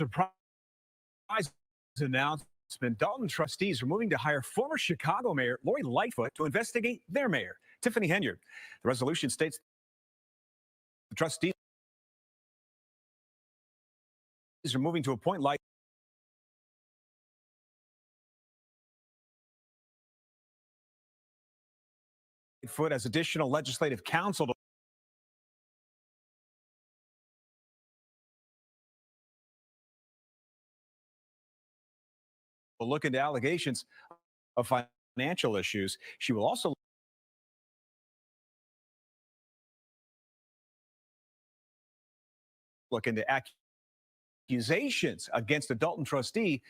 surprise announcement. Dalton trustees are moving to hire former Chicago Mayor Lori Lightfoot to investigate their mayor, Tiffany Henyard. The resolution states the trustees are moving to appoint Lightfoot as additional legislative counsel to look into allegations of financial issues. She will also look into accusations against a Dalton trustee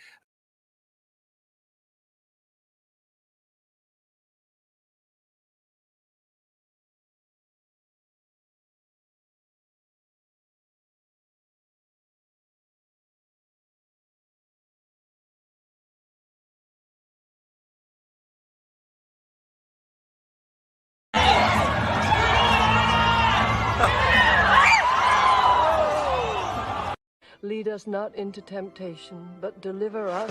Lead us not into temptation, but deliver us.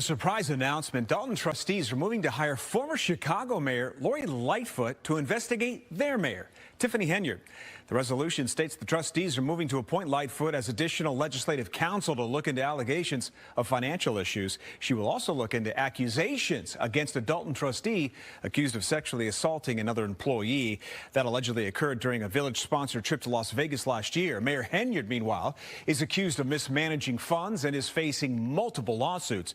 surprise announcement. Dalton trustees are moving to hire former Chicago Mayor Lori Lightfoot to investigate their mayor, Tiffany Henyard. The resolution states the trustees are moving to appoint Lightfoot as additional legislative counsel to look into allegations of financial issues. She will also look into accusations against a Dalton trustee accused of sexually assaulting another employee. That allegedly occurred during a village-sponsored trip to Las Vegas last year. Mayor Henyard, meanwhile, is accused of mismanaging funds and is facing multiple lawsuits.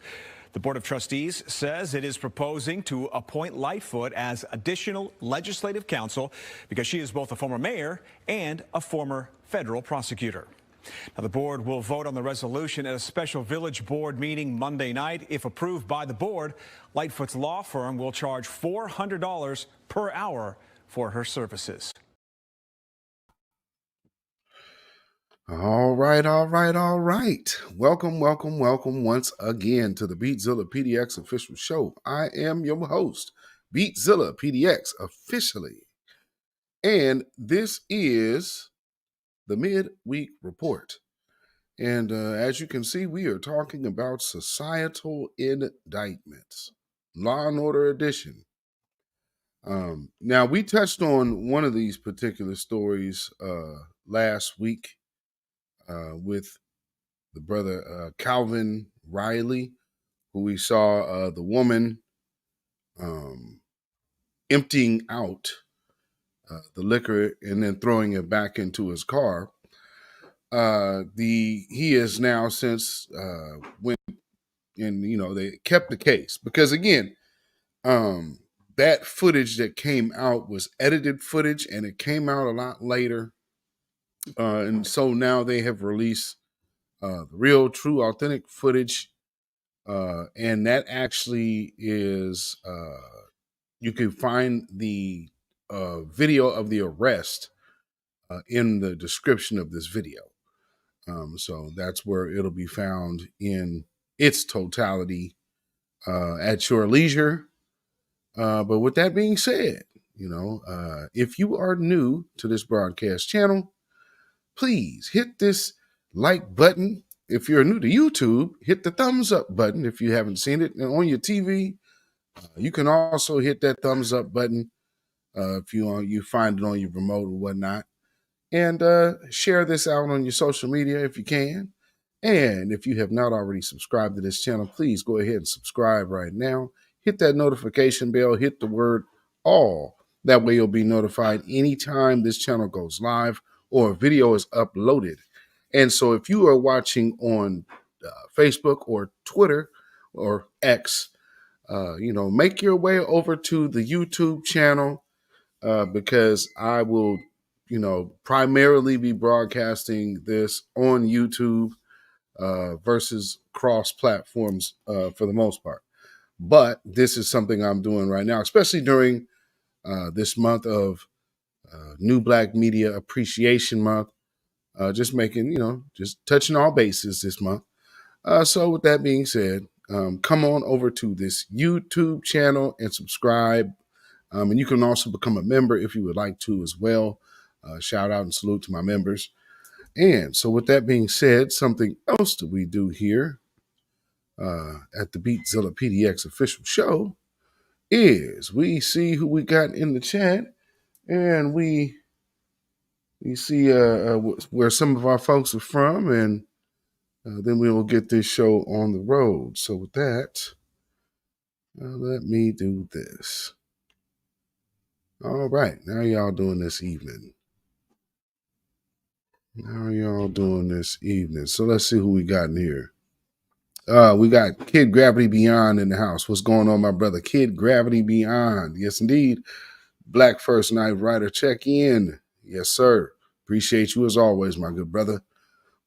The Board of Trustees says it is proposing to appoint Lightfoot as additional legislative counsel because she is both a former mayor and a former federal prosecutor. Now, the board will vote on the resolution at a special village board meeting Monday night. If approved by the board, Lightfoot's law firm will charge $400 per hour for her services. All right. Welcome once again to the Beatzilla PDX official show. I am your host, Beatzilla PDX officially. And this is the midweek report. And as you can see, we are talking about societal indictments, Law and Order edition. Now, we touched on one of these particular stories last week with the brother Calvin Riley, who we saw the woman emptying out the liquor and then throwing it back into his car. He is now since went and they kept the case because again, that footage that came out was edited footage and it came out a lot later, and so now they have released the real, true, authentic footage, and that actually is you can find the video of the arrest in the description of this video. So that's where it'll be found in its totality at your leisure. But with that being said, if you are new to this broadcast channel, please hit this like button. If you're new to YouTube, hit the thumbs up button if you haven't seen it. And on your TV, you can also hit that thumbs up button if you find it on your remote or whatnot. And share this out on your social media if you can. And if you have not already subscribed to this channel, please go ahead and subscribe right now. Hit that notification bell, hit the word all. That way you'll be notified anytime this channel goes live or a video is uploaded. And so if you are watching on Facebook or Twitter or X, make your way over to the YouTube channel because I will, primarily be broadcasting this on YouTube versus cross platforms for the most part. But this is something I'm doing right now, especially during this month of New Black Media Appreciation Month. Just making, just touching all bases this month. So with that being said, come on over to this YouTube channel and subscribe. And you can also become a member if you would like to as well. Shout out and salute to my members. And so with that being said, something else that we do here at the Beatzilla PDX official show is we see who we got in the chat and we see where some of our folks are from, and then we will get this show on the road. So with that, let me do this. All right, how y'all doing this evening? So let's see who we got in here. We got Kid Gravity Beyond in the house. What's going on, my brother? Kid Gravity Beyond. Yes, indeed. Black First Night Writer, check in. Yes, sir. Appreciate you as always, my good brother.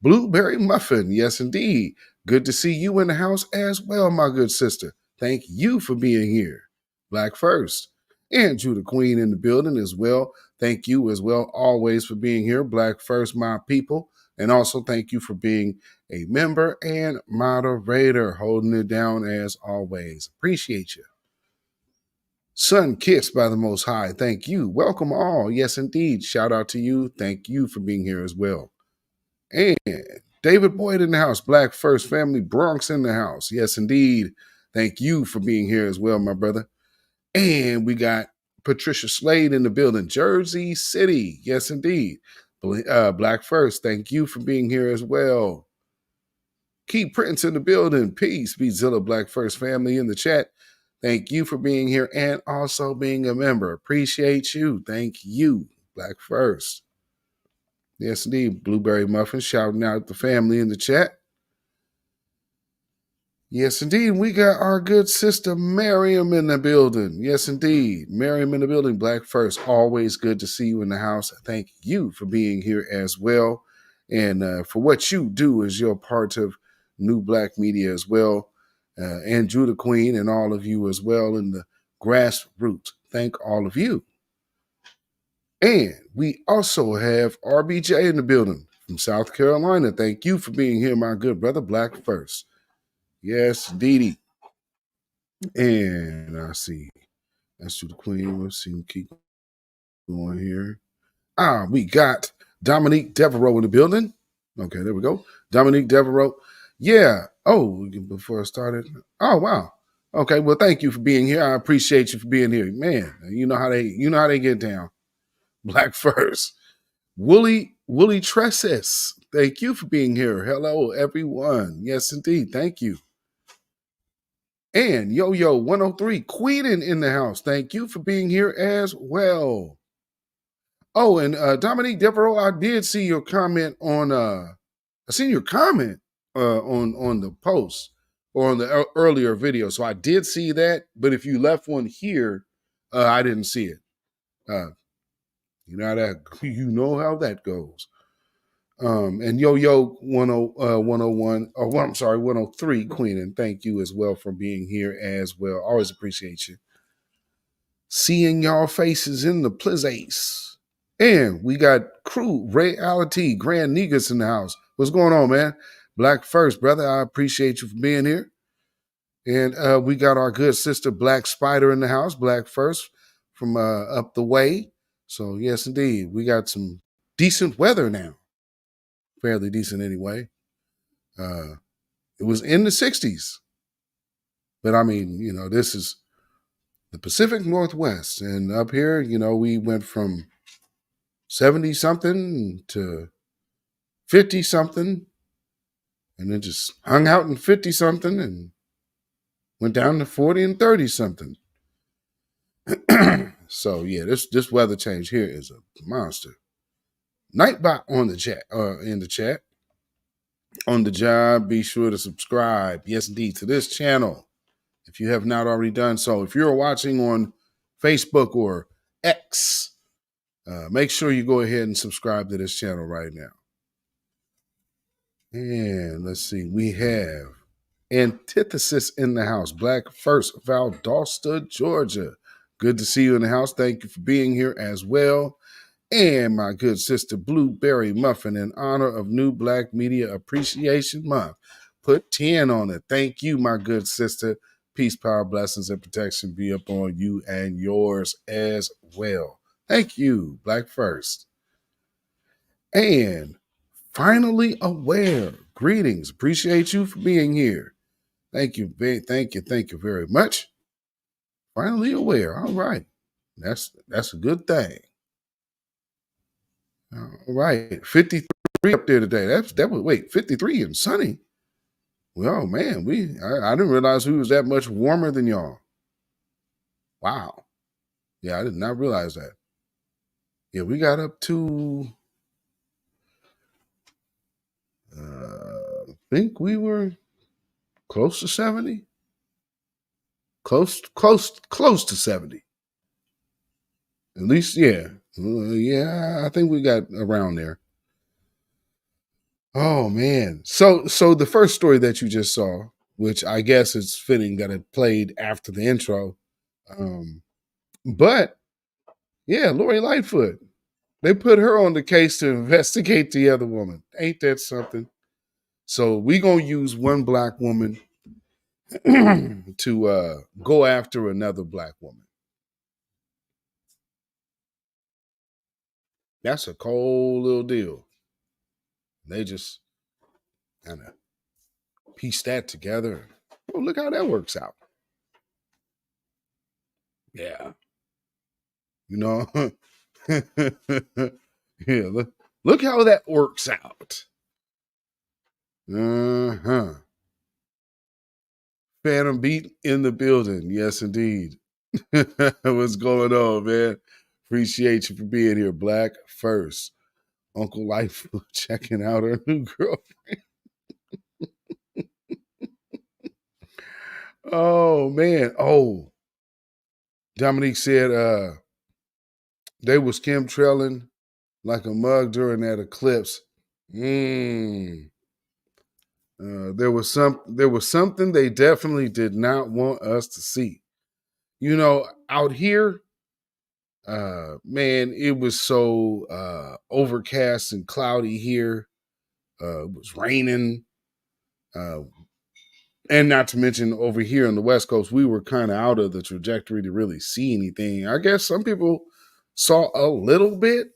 Blueberry Muffin. Yes, indeed. Good to see you in the house as well, my good sister. Thank you for being here. Black First. And Judah Queen in the building as well. Thank you as well always for being here. Black First, my people. And also thank you for being a member and moderator, holding it down as always. Appreciate you. Sun kissed by the Most High. Thank you. Welcome all. Yes, indeed. Shout out to you. Thank you for being here as well. And David Boyd in the house. Black First Family Bronx in the house. Yes, indeed. Thank you for being here as well, my brother. And we got Patricia Slade in the building. Jersey City. Yes, indeed. Black First. Thank you for being here as well. Keep Prince in the building. Peace. Beatzilla Black First Family in the chat. Thank you for being here and also being a member. Appreciate you. Thank you, Black First. Yes, indeed. Blueberry Muffin shouting out the family in the chat. Yes, indeed. We got our good sister Miriam in the building. Yes, indeed. Miriam in the building. Black First. Always good to see you in the house. Thank you for being here as well. And for what you do as you're part of New Black Media as well. And Judah Queen and all of you as well in the grassroots. Thank all of you. And we also have RBJ in the building from South Carolina. Thank you for being here, my good brother. Black First. Yes, indeedy. And I see. That's to the Queen. Let's see. Keep going here. We got Dominique Devereaux in the building. Okay, there we go. Dominique Devereaux. Yeah. Oh, before I started. Oh, wow. Okay. Well, thank you for being here. I appreciate you for being here. Man, you know how they get down. Black First. Wooly Tresses. Thank you for being here. Hello, everyone. Yes, indeed. Thank you. And Yo 103 Queenin in the house. Thank you for being here as well. Oh, and Dominique Devereaux, I did see your comment on on the post or on the earlier video. So I did see that, but if you left one here, I didn't see it. You know how that goes. And Yo 101, or I'm sorry, 103 Queen, and thank you as well for being here as well. Always appreciate you. Seeing y'all faces in the Plizace. And we got crew, Reality, Grand Negus in the house. What's going on, man? Black First, brother. I appreciate you for being here. And we got our good sister Black Spider in the house, Black First, from up the way. So yes, indeed. We got some decent weather now. Fairly decent anyway. It was in the 60s. But I mean, this is the Pacific Northwest. And up here, we went from 70 something to 50 something. And then just hung out in 50 something and went down to 40 and 30 something. So yeah, this weather change here is a monster. Nightbot on the chat, in the chat. On the job, be sure to subscribe. Yes, indeed, to this channel. If you have not already done so. If you're watching on Facebook or X, make sure you go ahead and subscribe to this channel right now. And let's see, we have Antithesis in the house. Black First, Valdosta, Georgia. Good to see you in the house. Thank you for being here as well. And my good sister Blueberry Muffin, in honor of New Black Media Appreciation Month. Put 10 on it. Thank you, my good sister. Peace, power, blessings, and protection be upon you and yours as well. Thank you, Black First. And Finally Aware. Greetings. Appreciate you for being here. Thank you very much. Finally Aware. All right. That's a good thing. All right. 53 up there today. That was 53 and sunny. Well, man, I didn't realize we was that much warmer than y'all. Wow. Yeah, I did not realize that. Yeah, we got up to I think we were close to 70. Close to 70. At least, yeah. Yeah, I think we got around there. Oh man. So the first story that you just saw, which I guess it's fitting that it played after the intro. But yeah, Lori Lightfoot. They put her on the case to investigate the other woman. Ain't that something? So we gonna use one black woman to go after another black woman. That's a cold little deal. They just kind of piece that together. Oh, look how that works out. Yeah. Yeah, look how that works out. Phantom Beat in the building. Yes, indeed. What's going on, man? Appreciate you for being here. Black First. Uncle Lightfoot checking out her new girlfriend. Oh man. Oh, Dominique said they was chemtrailing like a mug during that eclipse. There was something they definitely did not want us to see. You know, out here, man, it was so overcast and cloudy here. It was raining. And not to mention over here on the West Coast, we were kind of out of the trajectory to really see anything. I guess some people saw a little bit.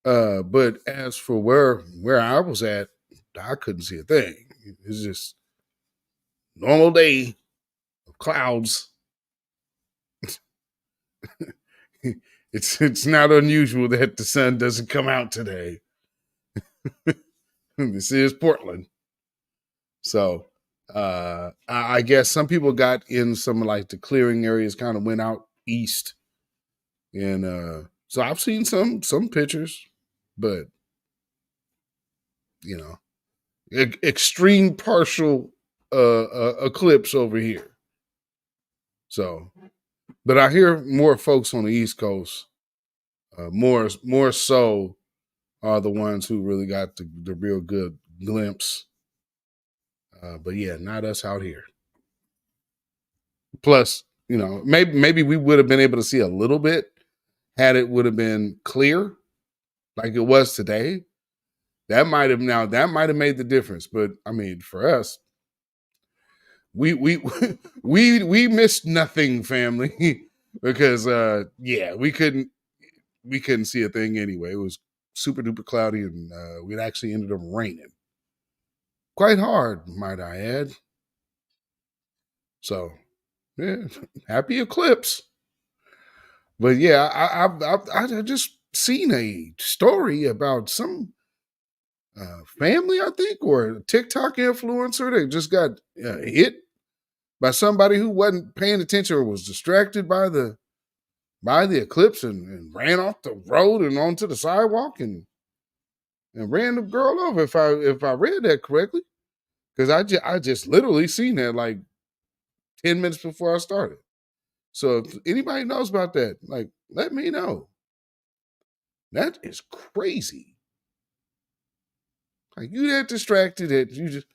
But as for where I was at, I couldn't see a thing. It's just normal day of clouds. It's not unusual that the sun doesn't come out today. This is Portland. So I guess some people got in some like the clearing areas, kind of went out east. And so I've seen some pictures, but you know, extreme partial eclipse over here. So, but I hear more folks on the East Coast, more so are the ones who really got the real good glimpse. But yeah, not us out here. Plus, you know, maybe we would have been able to see a little bit had it would have been clear like it was today. That might have made the difference. But I mean, for us, we we missed nothing, family, because we couldn't see a thing anyway. It was super duper cloudy, and it actually ended up raining quite hard, might I add. So yeah, happy eclipse. But yeah, I just seen a story about some family, I think, or a TikTok influencer that just got hit by somebody who wasn't paying attention or was distracted by the eclipse and ran off the road and onto the sidewalk and ran the girl over. If I read that correctly, because I just literally seen that like 10 minutes before I started. So if anybody knows about that, like, let me know. That is crazy. Like, you that distracted that you just,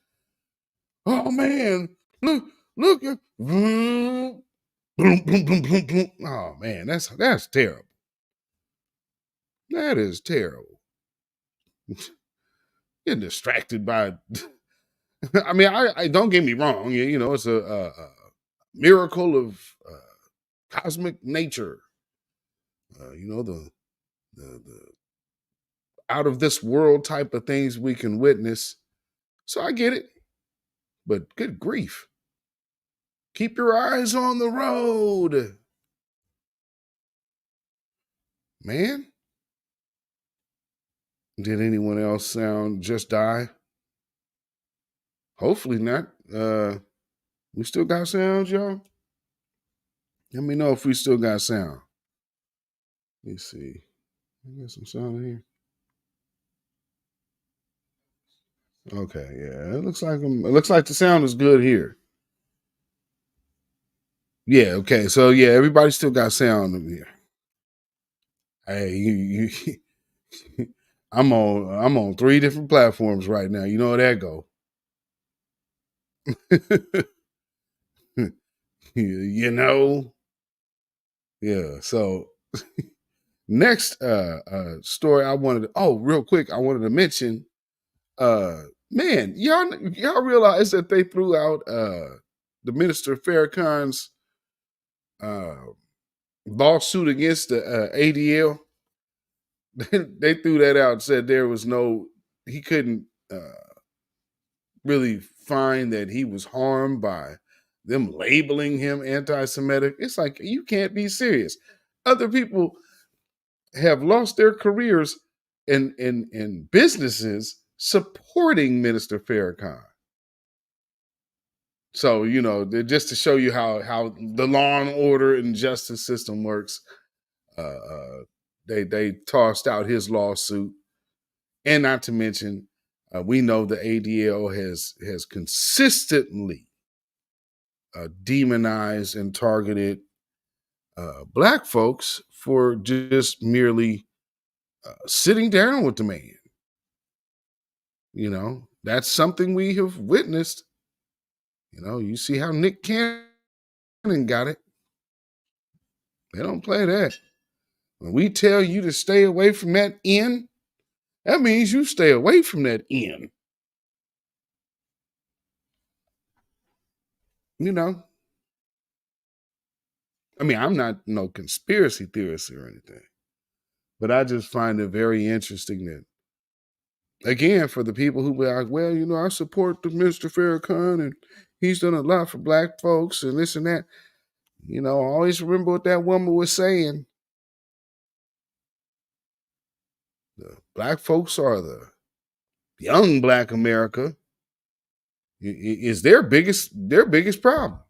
oh man, look, boom, boom, boom, boom, boom. Oh man, that's terrible. That is terrible. Getting distracted by, I mean, I don't get me wrong. You know, it's a miracle of cosmic nature. You know, the out of this world type of things we can witness. So I get it. But good grief. Keep your eyes on the road. Man. Did anyone else just die? Hopefully not. We still got sounds, y'all? Let me know if we still got sound. Let's see. I got some sound in here. Okay, yeah. It looks like the sound is good here. Yeah, okay. So yeah, everybody still got sound in here. Hey, you I'm on 3 different platforms right now. You know how that go. You know? Yeah. So next story I wanted real quick, I wanted to mention man, y'all realize that they threw out the Minister Farrakhan's lawsuit against the ADL. They threw that out and said he couldn't really find that he was harmed by them labeling him anti-Semitic. It's like, you can't be serious. Other people have lost their careers in businesses supporting Minister Farrakhan. So, you know, just to show you how the law and order and justice system works, they tossed out his lawsuit. And not to mention, we know the ADL has consistently demonized and targeted black folks for just merely sitting down with the man. You know, that's something we have witnessed. You know, you see how Nick Cannon got it. They don't play that. When we tell you to stay away from that end, that means you stay away from that end. You know, I mean, I'm not no conspiracy theorist or anything, but I just find it very interesting that, again, for the people who be like, well, you know, I support the Mr. Farrakhan and he's done a lot for black folks and this and that. You know, I always remember what that woman was saying. The black folks are the young black America is their biggest problem.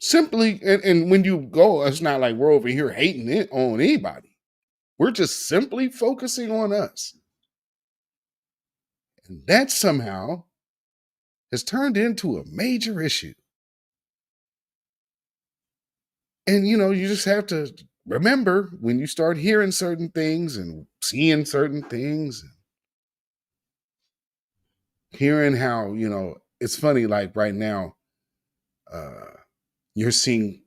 Simply, and when you go, it's not like we're over here hating it on anybody. We're just simply focusing on us. And that somehow has turned into a major issue. And, you know, you just have to remember when you start hearing certain things and seeing certain things, hearing how, you know, it's funny, like right now, you're seeing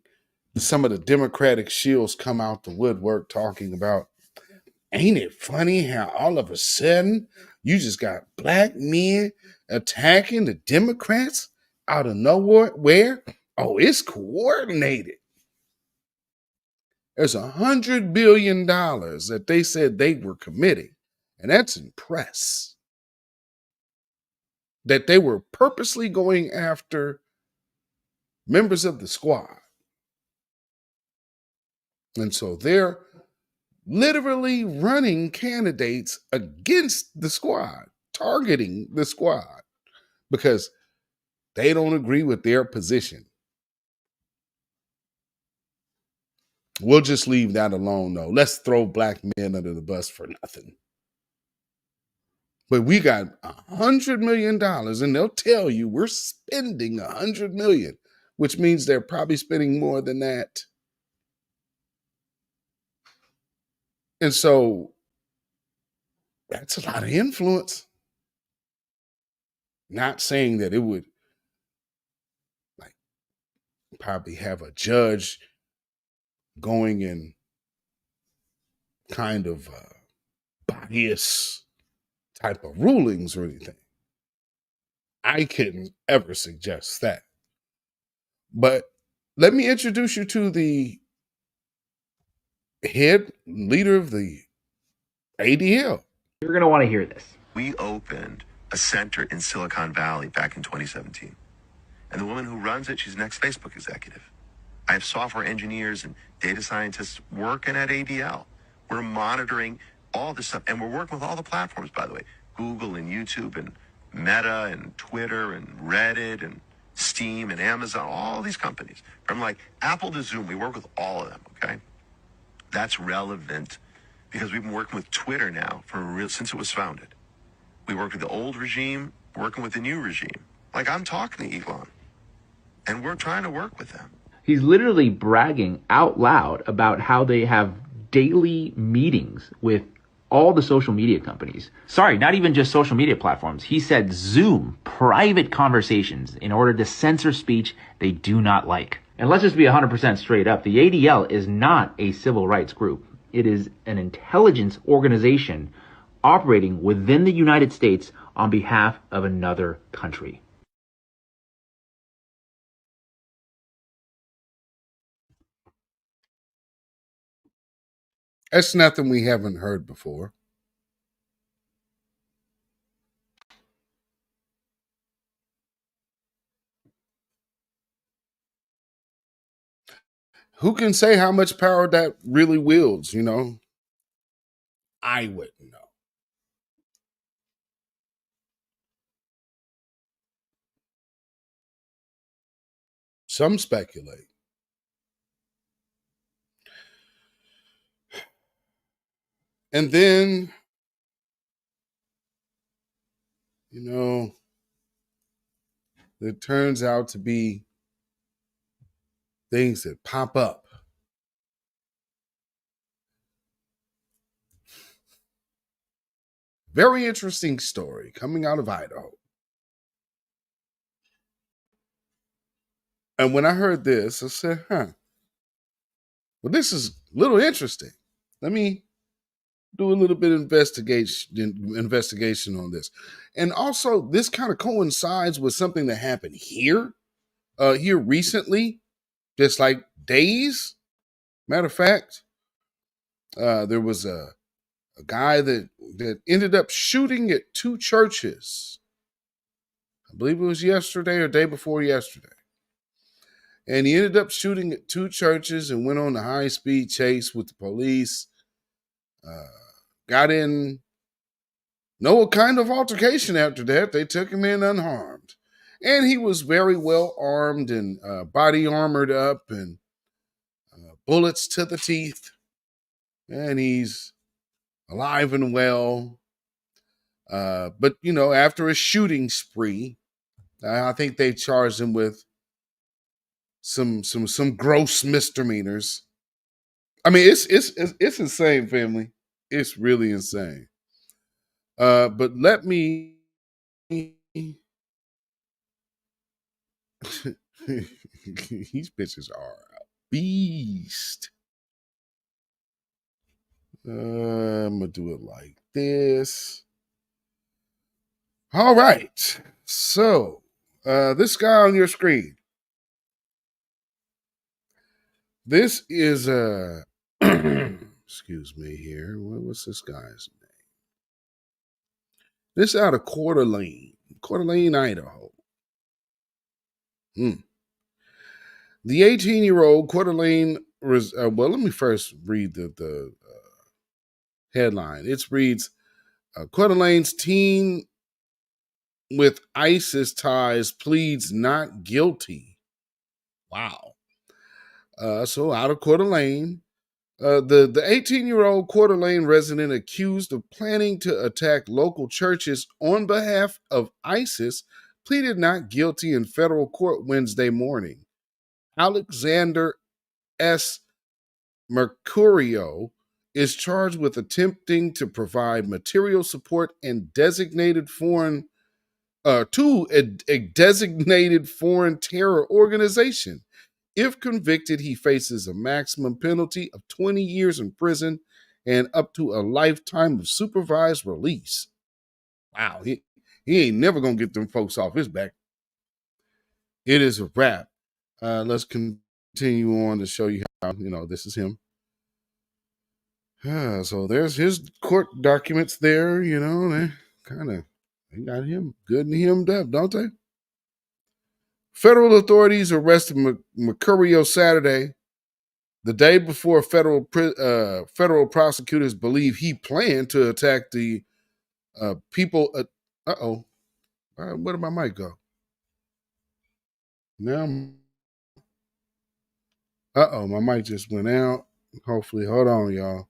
some of the Democratic shills come out the woodwork talking about, ain't it funny how all of a sudden you just got black men attacking the Democrats out of nowhere? Where? Oh, it's coordinated. There's $100 billion that they said they were committing, and that's in press. That they were purposely going after members of the squad. And so they're literally running candidates against the squad, targeting the squad, because they don't agree with their position. We'll just leave that alone, though. Let's throw black men under the bus for nothing. But we got $100 million, and they'll tell you we're spending $100 million, which means they're probably spending more than that. And so that's a lot of influence. Not saying that it would like probably have a judge going in kind of bias type of rulings or anything. I couldn't ever suggest that. But let me introduce you to the head leader of the ADL. You're going to want to hear this. We opened a center in Silicon Valley back in 2017. And the woman who runs it, she's an ex-Facebook executive. I have software engineers and data scientists working at ADL. We're monitoring all this stuff. And we're working with all the platforms, by the way. Google and YouTube and Meta and Twitter and Reddit and Steam and Amazon, all these companies. From like Apple to Zoom, we work with all of them, okay? That's relevant because we've been working with Twitter now since it was founded. We worked with the old regime, working with the new regime. Like I'm talking to Elon, and we're trying to work with them. He's literally bragging out loud about how they have daily meetings with all the social media companies. Sorry, not even just social media platforms. He said Zoom, private conversations in order to censor speech they do not like. And let's just be 100% straight up. The ADL is not a civil rights group. It is an intelligence organization operating within the United States on behalf of another country. That's nothing we haven't heard before. Who can say how much power that really wields, you know? I wouldn't know. Some speculate. And then, you know, that turns out to be things that pop up. Very interesting story coming out of Idaho. And when I heard this, I said, well, this is a little interesting. Let me do a little bit of investigation on this. And also, this kind of coincides with something that happened here recently, just like days. Matter of fact, there was a guy that ended up shooting at two churches. I believe it was yesterday or day before yesterday. And he ended up shooting at two churches and went on a high-speed chase with the police. Got in no kind of altercation after that. They took him in unharmed. And he was very well armed and body armored up and bullets to the teeth. And he's alive and well. But, after a shooting spree, I think they charged him with some gross misdemeanors. I mean, it's insane, family. It's really insane. But let me these bitches are a beast. I'm gonna do it like this. All right. So this guy on your screen. This is excuse me here. What's this guy's name? This out of Coeur d'Alene, Idaho. The 18-year-old Coeur d'Alene. Well, let me first read the headline. It reads, Coeur d'Alene's teen with ISIS ties pleads not guilty. Wow. So out of Coeur d'Alene, the 18-year-old Coeur d'Alene resident accused of planning to attack local churches on behalf of ISIS pleaded not guilty in federal court Wednesday morning. Alexander S. Mercurio is charged with attempting to provide material support and designated foreign to a designated foreign terror organization. If convicted, he faces a maximum penalty of 20 years in prison and up to a lifetime of supervised release. Wow, he ain't never gonna get them folks off his back. It is a wrap. Let's continue on to show you how, this is him. So there's his court documents there, they got him good and hemmed up, don't they? Federal authorities arrested Mercurio Saturday, the day before federal prosecutors believe he planned to attack the people. Where did my mic go? Now, my mic just went out. Hopefully, hold on, y'all.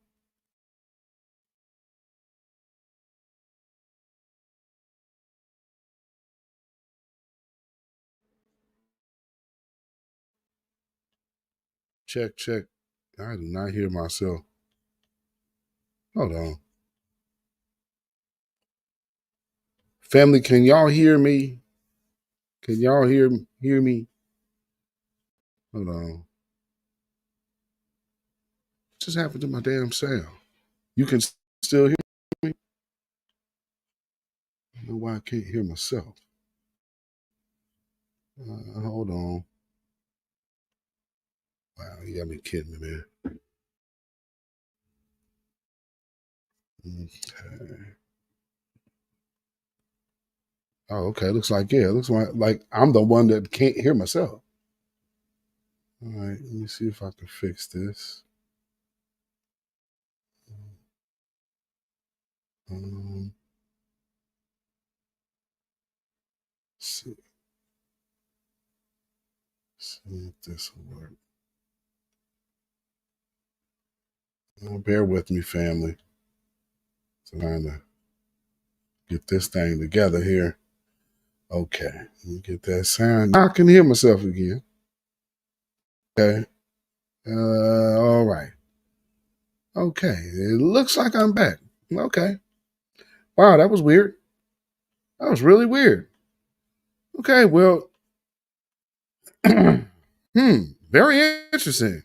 Check. I do not hear myself. Hold on. Family, can y'all hear me? Can y'all hear me? Hold on. What just happened to my damn sound? You can still hear me? I don't know why I can't hear myself. Hold on. Wow, you got me kidding me, man. Okay. Oh, okay. Looks like I'm the one that can't hear myself. All right, let me see if I can fix this. See if this will work. Bear with me, family. Trying to get this thing together here. Okay, let me get that sound. I can hear myself again. Okay. All right. Okay. It looks like I'm back. Okay. Wow, that was weird. That was really weird. Okay, well, very interesting.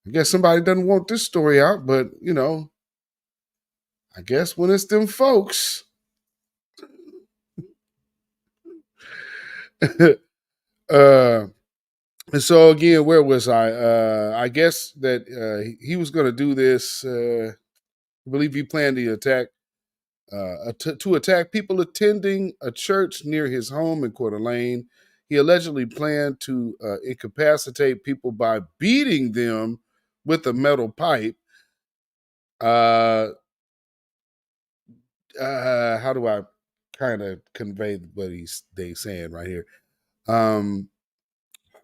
I guess somebody doesn't want this story out, but I guess when it's them folks. And so again, where was I? I guess that he was going to do this. I believe he planned the attack to attack people attending a church near his home in Coeur d'Alene. He allegedly planned to incapacitate people by beating them with a metal pipe. How do I kind of convey what they saying right here?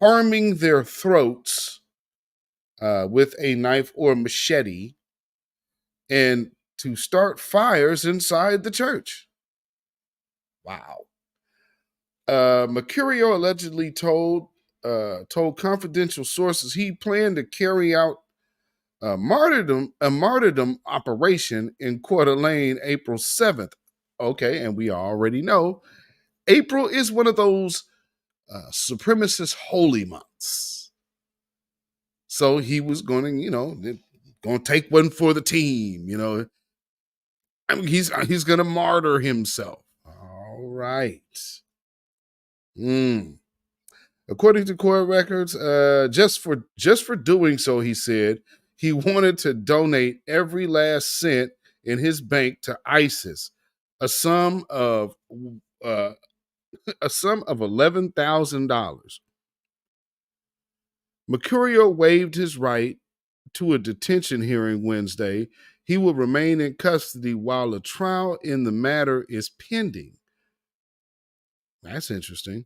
Harming their throats with a knife or machete, and to start fires inside the church. Wow. Mercurio allegedly told confidential sources he planned to carry out a martyrdom operation in Coeur d'Alene April 7th. Okay, and we already know April is one of those supremacist holy months. So he was going to take one for the team, I mean, he's going to martyr himself. All right. According to court records, just for doing so, he said he wanted to donate every last cent in his bank to ISIS, a sum of $11,000. Mercurio waived his right to a detention hearing Wednesday. He will remain in custody while a trial in the matter is pending. That's interesting.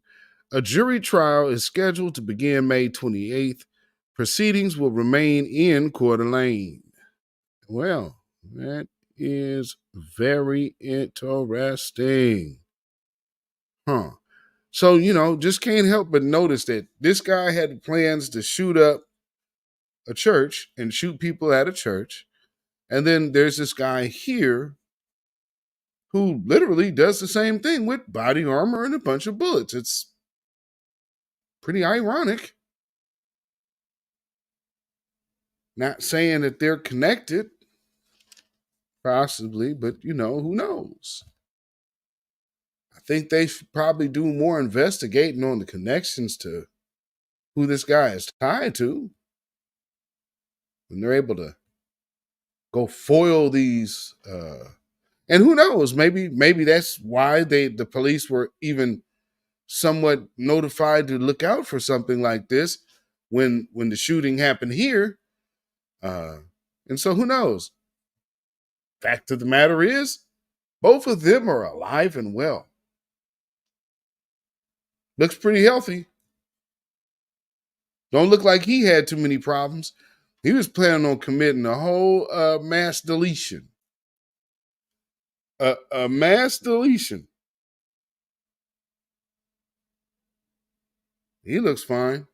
A jury trial is scheduled to begin May 28th. Proceedings will remain in Coeur d'Alene. Well, that is very interesting. So, just can't help but notice that this guy had plans to shoot up a church and shoot people at a church. And then there's this guy here who literally does the same thing with body armor and a bunch of bullets. It's pretty ironic. Not saying that they're connected, possibly, but who knows? I think they should probably do more investigating on the connections to who this guy is tied to when they're able to go foil these. And who knows? Maybe that's why the police were even somewhat notified to look out for something like this when the shooting happened here. And so who knows? Fact of the matter is, both of them are alive and well. Looks pretty healthy. Don't look like he had too many problems. He was planning on committing a whole mass deletion. A mass deletion. He looks fine.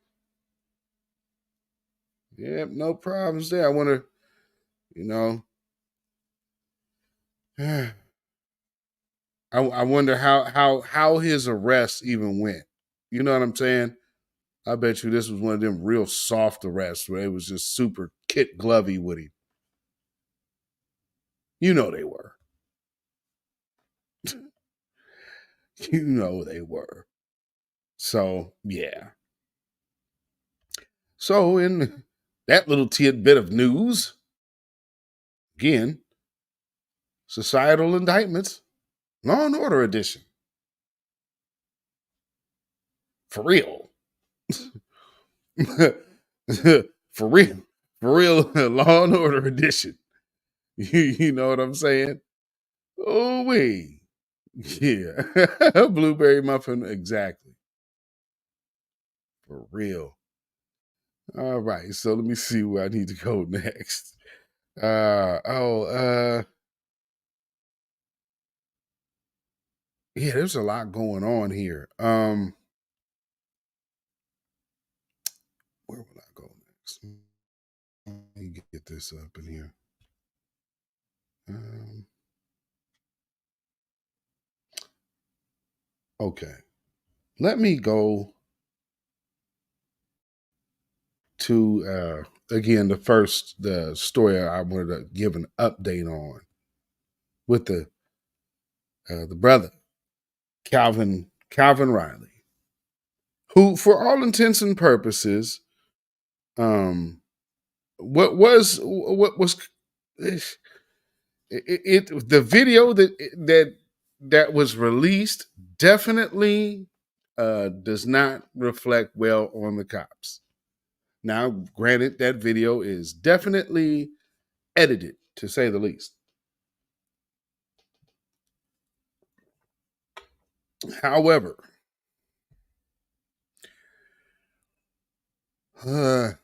Yep, no problems there. I wonder, I wonder how his arrest even went. You know what I'm saying? I bet you this was one of them real soft arrests where it was just super kit glovey with him. You know they were. You know they were. So, yeah. So, in that little tidbit of news, again, societal indictments, Law and Order edition. For real. For real. For real, Law and Order edition. You know what I'm saying? Oh, wait. Yeah. Blueberry muffin, exactly. For real. All right. So let me see where I need to go next. yeah, there's a lot going on here. Where will I go next? Let me get this up in here. Okay. Let me go to again the story I wanted to give an update on with the brother Calvin Riley, who for all intents and purposes, what was the video that was released definitely does not reflect well on the cops. Now, granted, that video is definitely edited, to say the least. However, the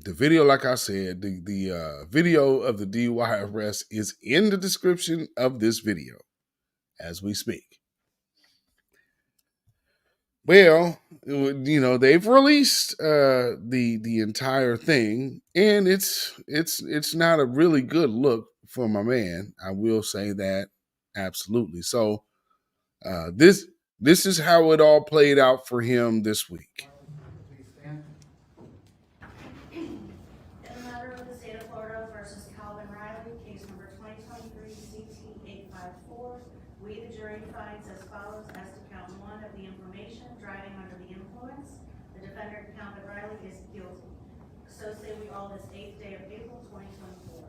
video, like I said, the video of the DUI arrest is in the description of this video as we speak. Well, they've released the entire thing, and it's not a really good look for my man. I will say that absolutely. So this is how it all played out for him this week. In the matter of the state of Florida versus Calvin Riley, case number 2023 CT-854, we, the jury, finds as follows as to count one of the information, driving under the influence. The defendant, Calvin Riley, is guilty. So say we all this 8th day of April 2024.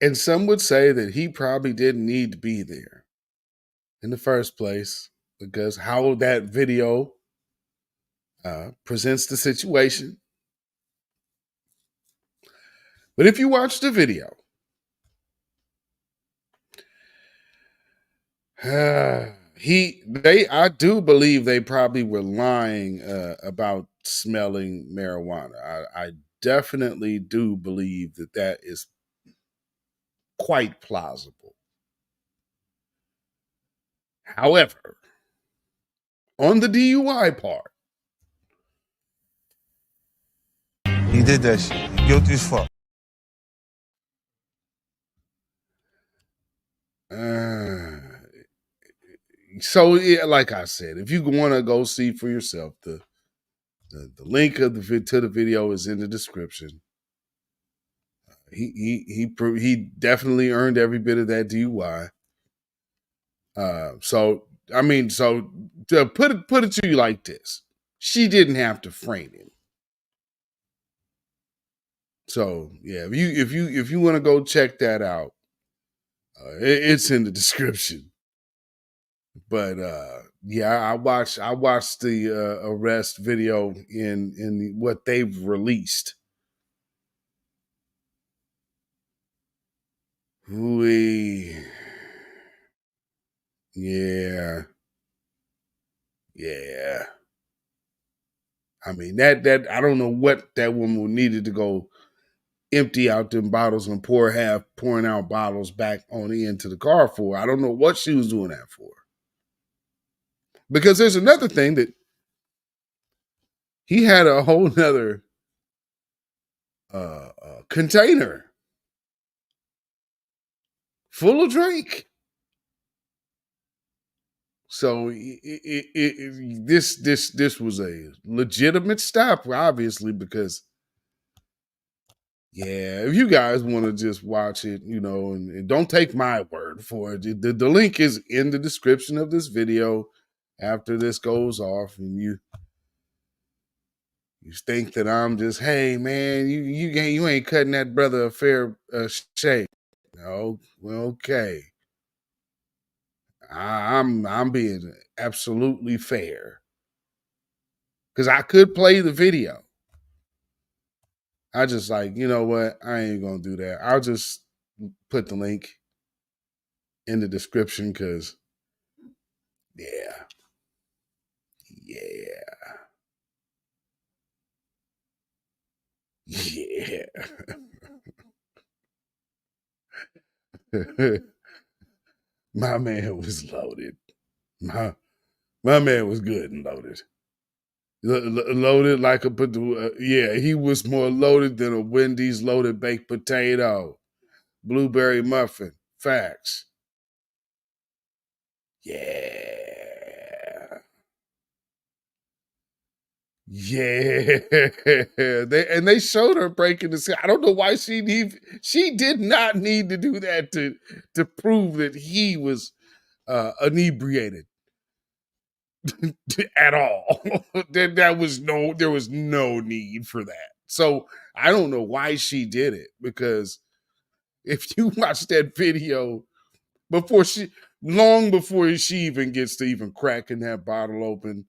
And some would say that he probably didn't need to be there in the first place, because how that video presents the situation. But if you watch the video, I do believe they probably were lying about smelling marijuana. I definitely do believe that is quite plausible. However, on the DUI part, he did that shit. Guilty as fuck. So yeah, like I said, if you want to go see for yourself, the link of to the video is in the description. He definitely earned every bit of that DUI. So to put it to you like this, she didn't have to frame him. So yeah, if you want to go check that out, it's in the description. But yeah, I watched the arrest video in what they've released. Yeah. I mean that I don't know what that woman needed to go empty out them bottles and pouring out bottles back on into the car for. I don't know what she was doing that for. Because there's another thing that he had a whole nother container full of drink. So this was a legitimate stop, obviously, because yeah, if you guys want to just watch it, and don't take my word for it, the link is in the description of this video after this goes off, and you think that I'm just, hey man, you ain't cutting that brother a fair shake. No, well, okay. I'm being absolutely fair, because I could play the video. I just like, you know what? I ain't gonna do that. I'll just put the link in the description, because yeah. Yeah. My man was loaded. My man was good and loaded. Loaded like a yeah, he was more loaded than a Wendy's loaded baked potato. Blueberry muffin. Facts. Yeah. Yeah. They showed her breaking the seal. I don't know why she did not need to do that to prove that he was inebriated at all. There was no need for that. So I don't know why she did it, because if you watch that video long before she even gets to even cracking that bottle open,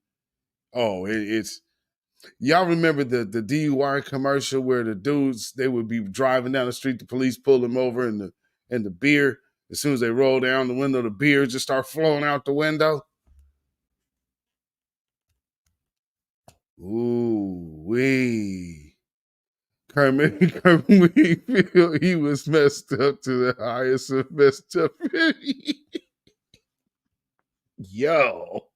it's y'all remember the DUI commercial where the dudes, they would be driving down the street, the police pull them over, and the beer, as soon as they roll down the window, the beer just start flowing out the window. Ooh wee. Kermit Weefield, he was messed up to the highest of messed up. Yo.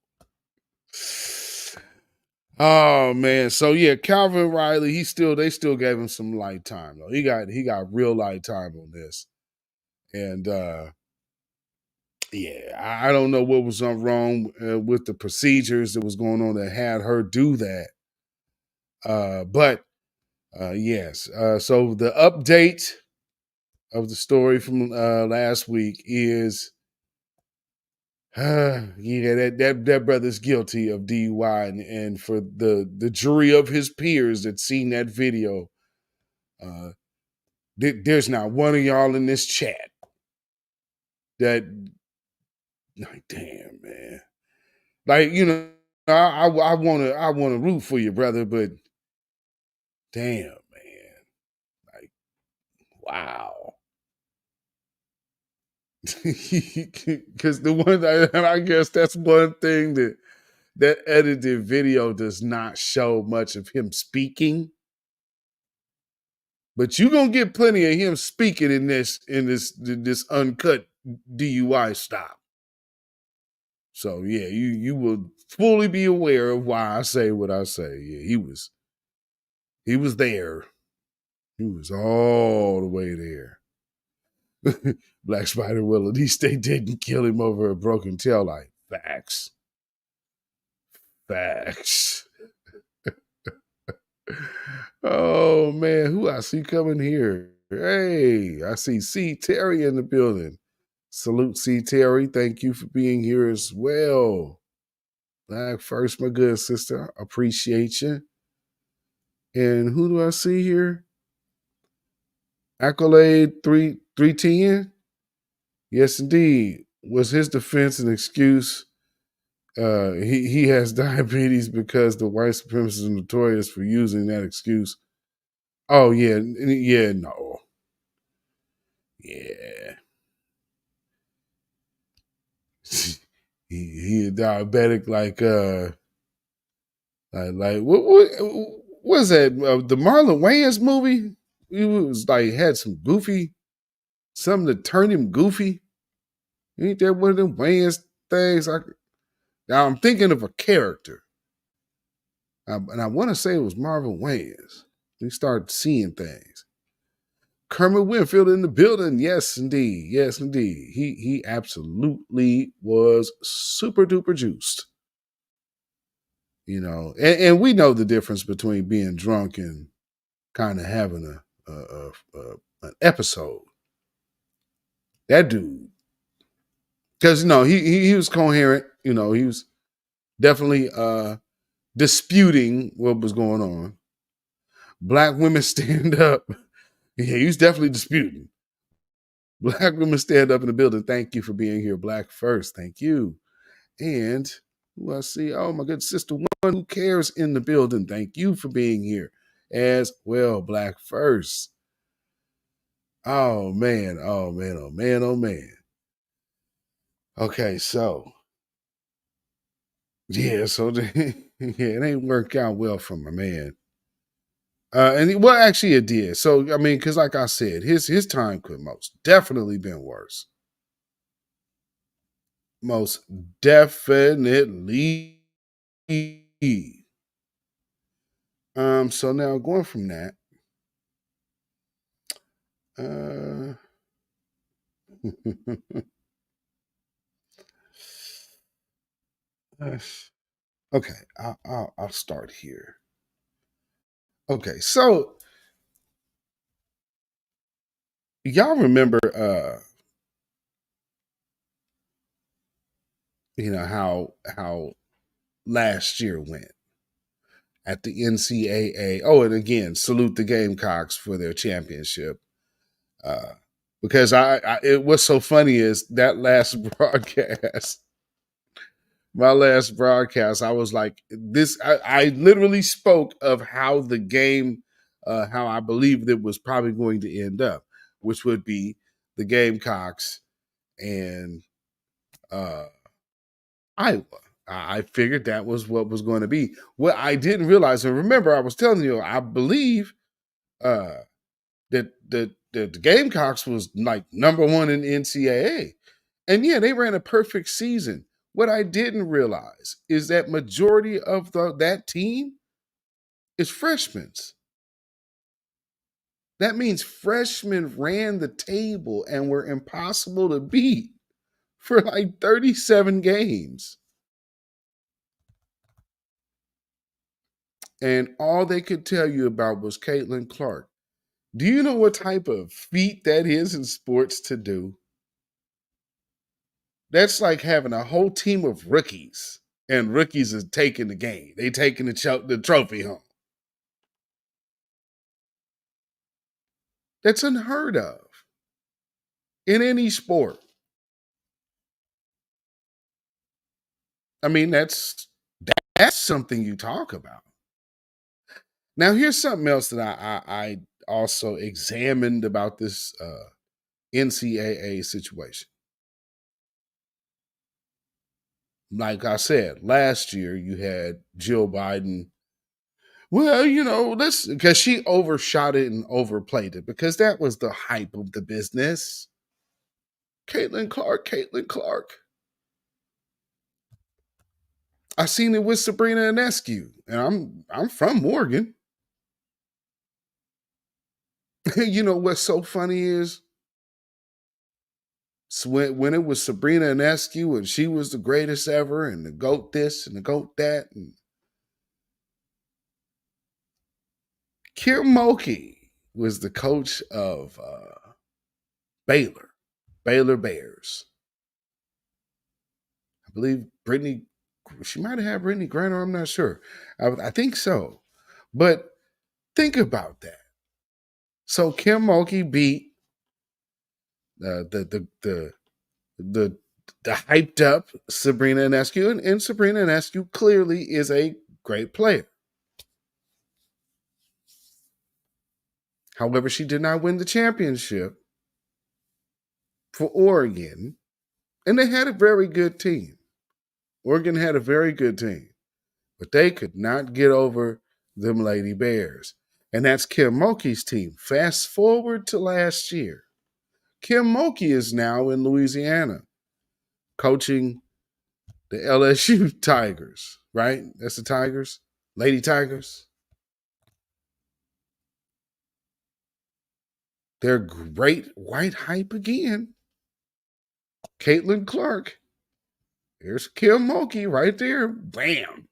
Oh man. So yeah, Calvin Riley, they still gave him some light time though. He got real light time on this. And yeah, I don't know what was wrong with the procedures that was going on that had her do that. But yes. So the update of the story from last week is, yeah, that brother's guilty of DUI, and for the jury of his peers that seen that video, there's not one of y'all in this chat that, like, damn man, like, you know, I want to root for you, brother, but damn man, like, wow. Because I guess that's one thing that edited video does not show much of him speaking, but you're gonna get plenty of him speaking in this uncut DUI stop. So yeah, you will fully be aware of why I say what I say. Yeah, he was there. He was all the way there. Black Spider will, at least they didn't kill him over a broken tail light. Facts. Oh man, who I see coming here? Hey, I see C. Terry in the building. Salute C. Terry. Thank you for being here as well. Black first, my good sister. Appreciate you. And who do I see here? Accolade 310. Yes, indeed. Was his defense an excuse? He has diabetes because the white supremacists are notorious for using that excuse. Oh yeah, no, yeah. he diabetic like what was that? The Marlon Wayans movie? He was like had some something that turned him goofy. Ain't that one of them Wayans things? Now I'm thinking of a character, and I want to say it was Marvin Wayans. We started seeing things. Kermit Winfield in the building. Yes, indeed. Yes, indeed. He absolutely was super duper juiced. You know, and we know the difference between being drunk and kind of having an episode. That dude, because you know he was coherent. You know, he was definitely disputing what was going on. Black women stand up. Yeah, he was definitely disputing. Black women stand up in the building. Thank you for being here. Black first. Thank you. And who I see? Oh, my good sister, One Who Cares in the building. Thank you for being here as well. Black first. Oh, man. Oh, man. Oh, man. Oh, man. Okay, so. Yeah, so it ain't worked out well for my man. Well, actually, it did. So, I mean, because like I said, his time could most definitely been worse. Most definitely. So now going from that, okay, I'll start here. Okay, so y'all remember, how last year went at the NCAA. Oh, and again, salute the Gamecocks for their championship. Because what's so funny is that last broadcast, my last broadcast, I was like, this, I literally spoke of how the game, how I believed it was probably going to end up, which would be the Gamecocks and Iowa. I figured that was what was going to be. What I didn't realize, and remember, I was telling you, I believe that the Gamecocks was like number one in NCAA. And yeah, they ran a perfect season. What I didn't realize is that majority of that team is freshmen. That means freshmen ran the table and were impossible to beat for like 37 games. And all they could tell you about was Caitlin Clark. Do you know what type of feat that is in sports to do? That's like having a whole team of rookies, and rookies is taking the game. They taking the trophy home. That's unheard of in any sport. I mean, that's something you talk about. Now, here's something else that I also examined about this NCAA situation. Like I said, last year you had Jill Biden. Well, let's, because she overshot it and overplayed it, because that was the hype of the business. Caitlin Clark. I seen it with Sabrina Ionescu, and I'm from Morgan. You know what's so funny is, so when it was Sabrina Ionescu and she was the greatest ever and the GOAT this and the GOAT that, and Kim Mulkey was the coach of Baylor Bears. I believe she might have had Brittany Griner, I'm not sure. I think so. But think about that. So Kim Mulkey beat the hyped up Sabrina Ionescu, and Sabrina Ionescu clearly is a great player. However, she did not win the championship for Oregon, and they had a very good team. Oregon had a very good team, but they could not get over them Lady Bears. And that's Kim Mulkey's team. Fast forward to last year. Kim Mulkey is now in Louisiana coaching the LSU Tigers, right? That's the Tigers, Lady Tigers. They're great white hype again. Caitlin Clark. There's Kim Mulkey right there. Bam.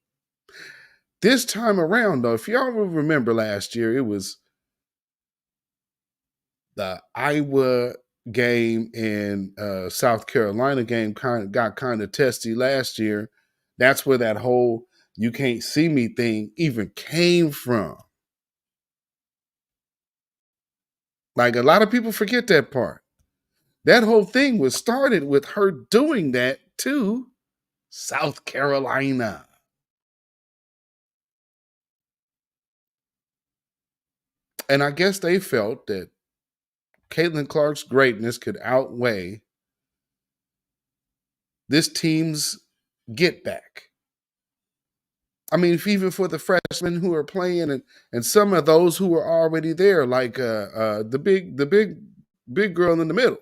This time around, though, if y'all will remember last year, it was the Iowa game and South Carolina game got kind of testy last year. That's where that whole "you can't see me" thing even came from. Like, a lot of people forget that part. That whole thing was started with her doing that to South Carolina. And I guess they felt that Caitlin Clark's greatness could outweigh this team's get back. I mean, even for the freshmen who are playing, and some of those who are already there, like the big girl in the middle.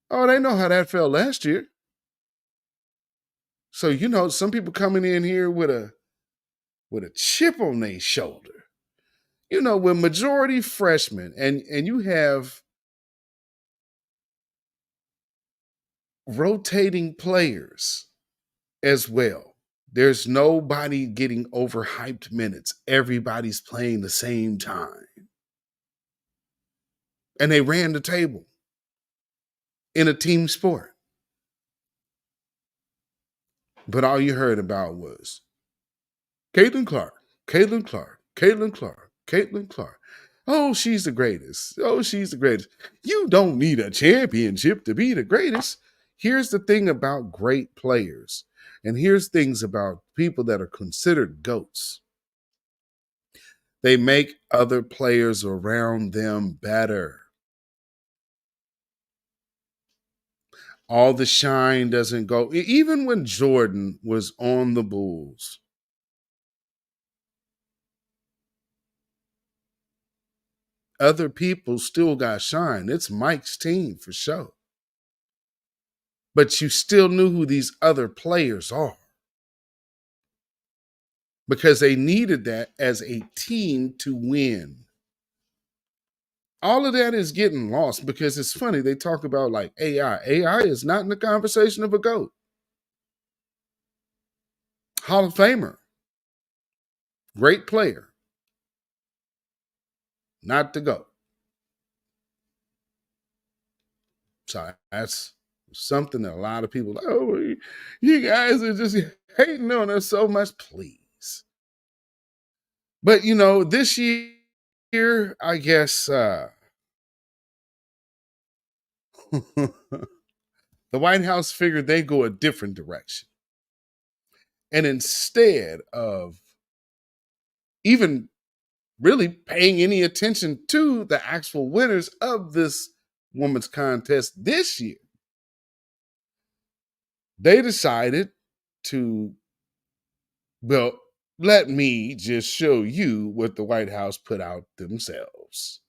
Oh, they know how that felt last year. So some people coming in here with a chip on their shoulder. With majority freshmen, and you have rotating players as well. There's nobody getting overhyped minutes. Everybody's playing the same time. And they ran the table in a team sport. But all you heard about was Caitlin Clark, Caitlin Clark, Caitlin Clark, Caitlin Clark. Oh, she's the greatest. Oh, she's the greatest. You don't need a championship to be the greatest. Here's the thing about great players. And here's things about people that are considered GOATs. They make other players around them better. All the shine doesn't go. Even when Jordan was on the Bulls, other people still got shine. It's Mike's team for sure. But you still knew who these other players are, because they needed that as a team to win. All of that is getting lost, because it's funny. They talk about like AI. AI is not in the conversation of a GOAT. Hall of Famer. Great player. Not the GOAT. So that's something that a lot of people, oh, you guys are just hating on us so much. Please. But, this year, I guess the White House figured they'd go a different direction. And instead of even really paying any attention to the actual winners of this women's contest this year, they decided to, well, let me just show you what the White House put out themselves.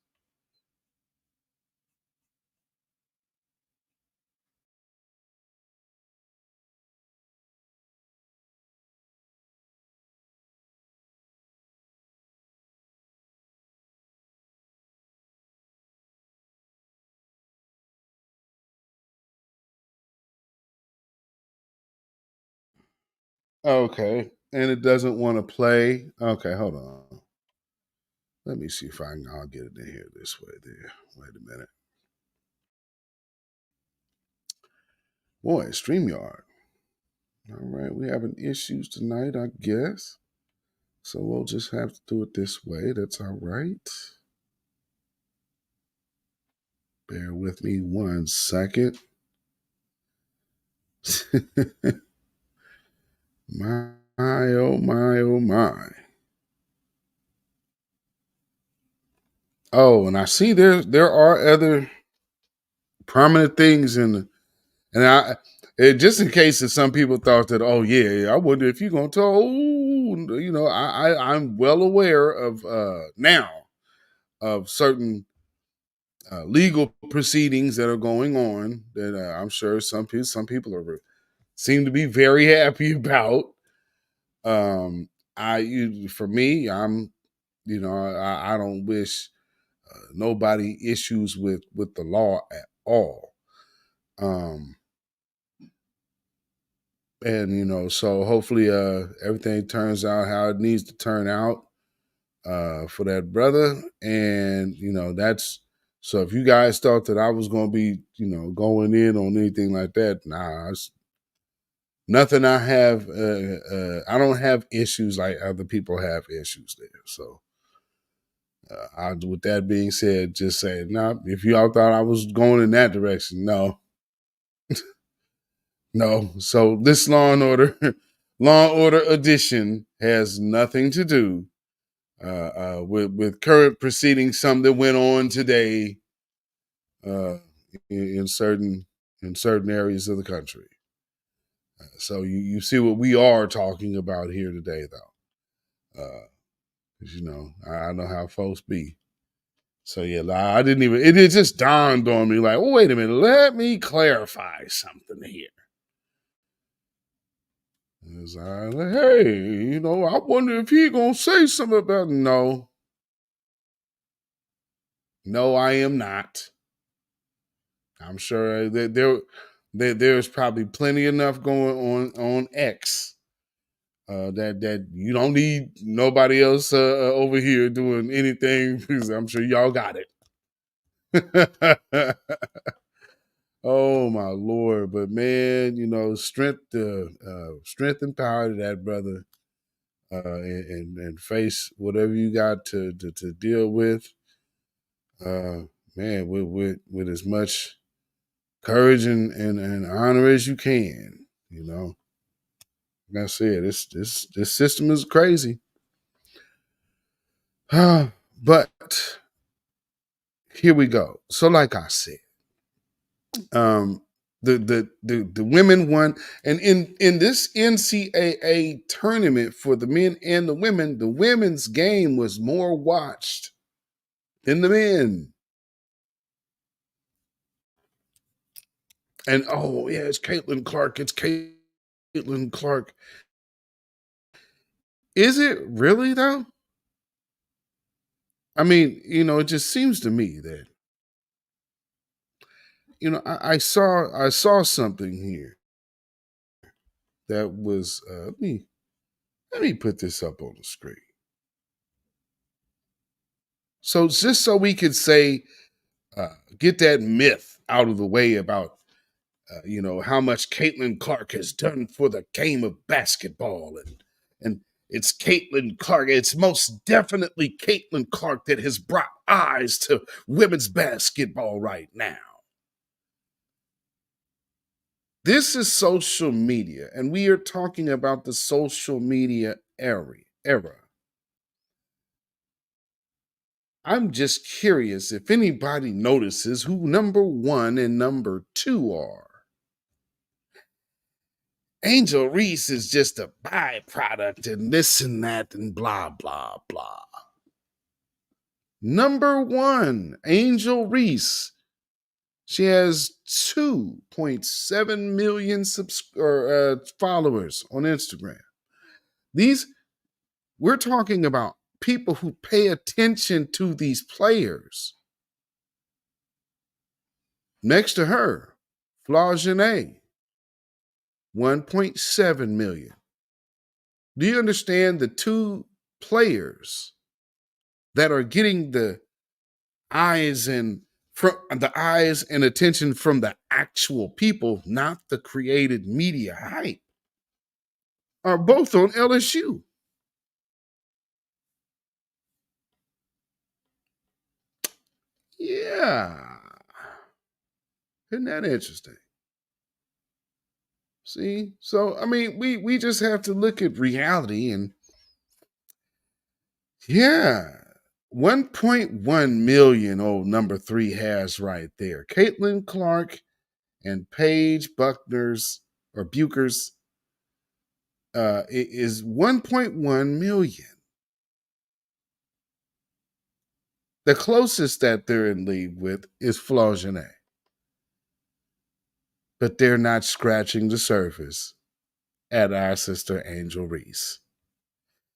Okay, and it doesn't want to play. Okay, hold on. Let me see if I'll get it in here this way there. Wait a minute. Boy, StreamYard. All right, we're having issues tonight, I guess. So we'll just have to do it this way. That's all right. Bear with me 1 second. My, oh my, oh my. Oh, and I see there are other prominent things and just in case that some people thought that, oh yeah, I wonder if you're gonna tell. I'm well aware of now of certain legal proceedings that are going on that I'm sure some people seem to be very happy about. For me, I don't wish nobody issues with the law at all. And so hopefully everything turns out how it needs to turn out for that brother. And that's so if you guys thought that I was going to be going in on anything like that, nah, it's nothing. I don't have issues like other people have issues there. So with that being said, just say, nah, if y'all thought I was going in that direction, no. No. So this Law and Order edition has nothing to do with current proceedings, some that went on today in certain areas of the country. So you see what we are talking about here today, though. Because, I know how folks be. So, yeah, I didn't even, it just dawned on me like, oh, wait a minute, let me clarify something here. It's like, hey, I wonder if he going to say something about, no, I am not. I'm sure that there's probably plenty enough going on X that you don't need nobody else over here doing anything, because I'm sure y'all got it. Oh my Lord. But man, strength and power to that brother, and face whatever you got to deal with, man, with as much courage and honor as you can. Like I said, this system is crazy. But here we go. So like I said, the women won, and in this NCAA tournament for the men and the women, the women's game was more watched than the men. And oh yeah, it's Caitlin Clark. It's Caitlin Clark. Is it really though? I mean, it just seems to me that I saw something here that was let me put this up on the screen. So just so we could say, get that myth out of the way about how much Caitlin Clark has done for the game of basketball, and it's Caitlin Clark. It's most definitely Caitlin Clark that has brought eyes to women's basketball right now. This is social media, and we are talking about the social media era. I'm just curious if anybody notices who number 1 and number 2 are. Angel Reese is just a byproduct and this and that and blah, blah, blah. Number 1, Angel Reese. She has 2.7 million followers on Instagram. We're talking about people who pay attention to these players. Next to her, Flagene, 1.7 million. Do you understand the 2 players that are getting the eyes and attention from the actual people, not the created media hype, are both on LSU? Yeah. Isn't that interesting? See? So, I mean, we just have to look at reality, and yeah, 1.1 million old number 3 has right there. Caitlin Clark and Paige Buckner's or Bucher's is 1.1 million. The closest that they're in league with is Flagene. But they're not scratching the surface at our sister Angel Reese.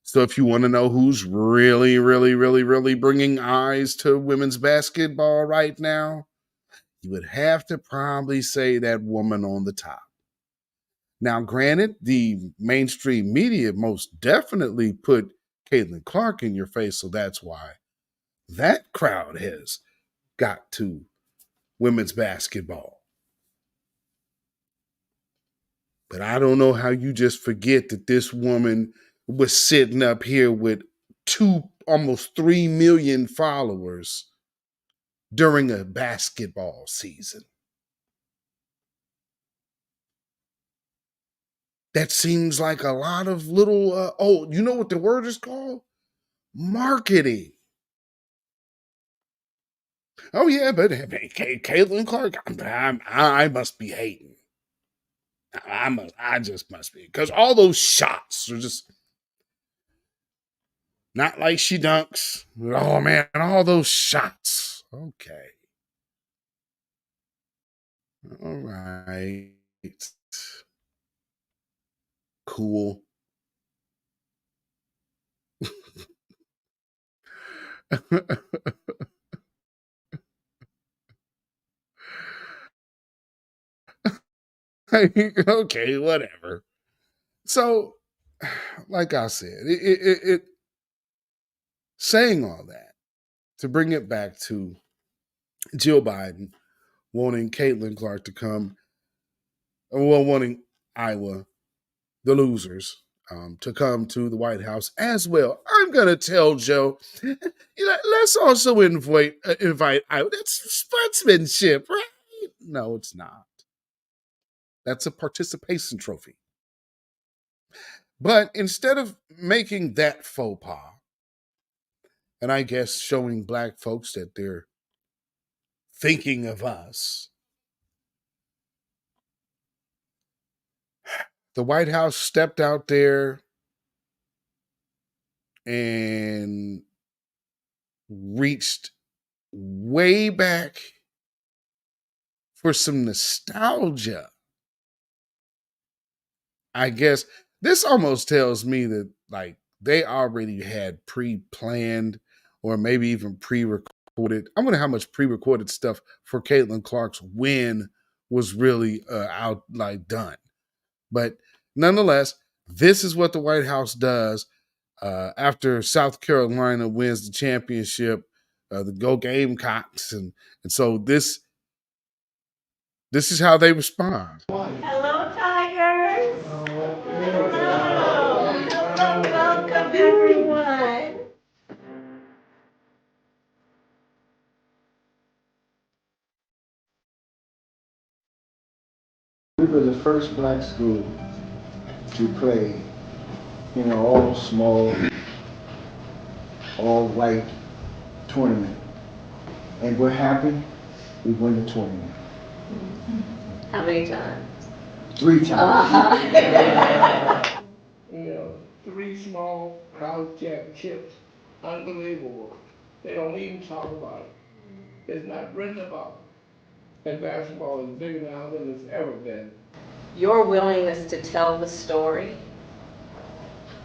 So if you want to know who's really, really, really, really bringing eyes to women's basketball right now, you would have to probably say that woman on the top. Now, granted, the mainstream media most definitely put Caitlin Clark in your face, so that's why that crowd has got to women's basketball. But I don't know how you just forget that this woman was sitting up here with almost 3 million followers during a basketball season. That seems like a lot of little, you know what the word is called? Marketing. Oh, yeah, but hey, Caitlin Clark, I must be hating. I just must be, because all those shots are just not like she dunks. Oh man, all those shots. Okay. All right. Cool. Okay, whatever. So, like I said, it saying all that to bring it back to Jill Biden wanting Caitlin Clark to come, well, wanting Iowa, the losers, to come to the White House as well. I'm gonna tell Joe, let's also invite Iowa. That's sportsmanship, right? No, it's not. That's a participation trophy. But instead of making that faux pas, and I guess showing black folks that they're thinking of us, the White House stepped out there and reached way back for some nostalgia. I guess this almost tells me that like they already had pre-planned or maybe even pre-recorded. I wonder how much pre-recorded stuff for Caitlin Clark's win was really out like done. But nonetheless, this is what the White House does after South Carolina wins the championship. The Go Gamecocks, and so this is how they respond. Hello, Tigers. Hello. Welcome, everyone. We were the first black school to play in an all small, all white tournament. And we're happy we won the tournament. How many times? 3 times. Three small college championships. Unbelievable. They don't even talk about it. It's not written about. And basketball is bigger now than it's ever been. Your willingness to tell the story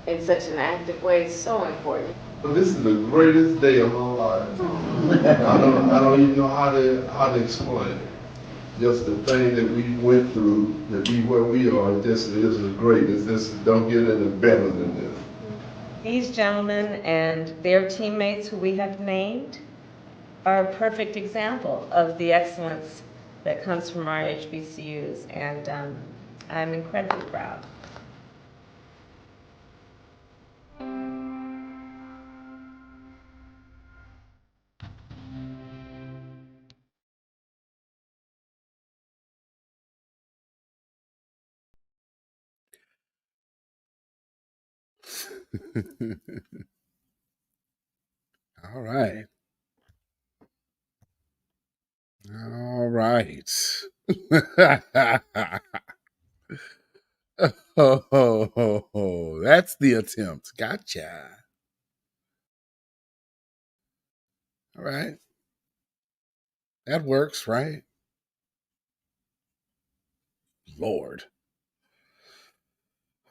in such an active way is so important. This is the greatest day of my life. I don't even know how to explain it. Just the thing that we went through to be where we are, this is great. This don't get any better than this. These gentlemen and their teammates who we have named are a perfect example of the excellence that comes from our HBCUs, and I'm incredibly proud. All right. All right. Oh, that's the attempt. Gotcha. All right. That works, right? Lord.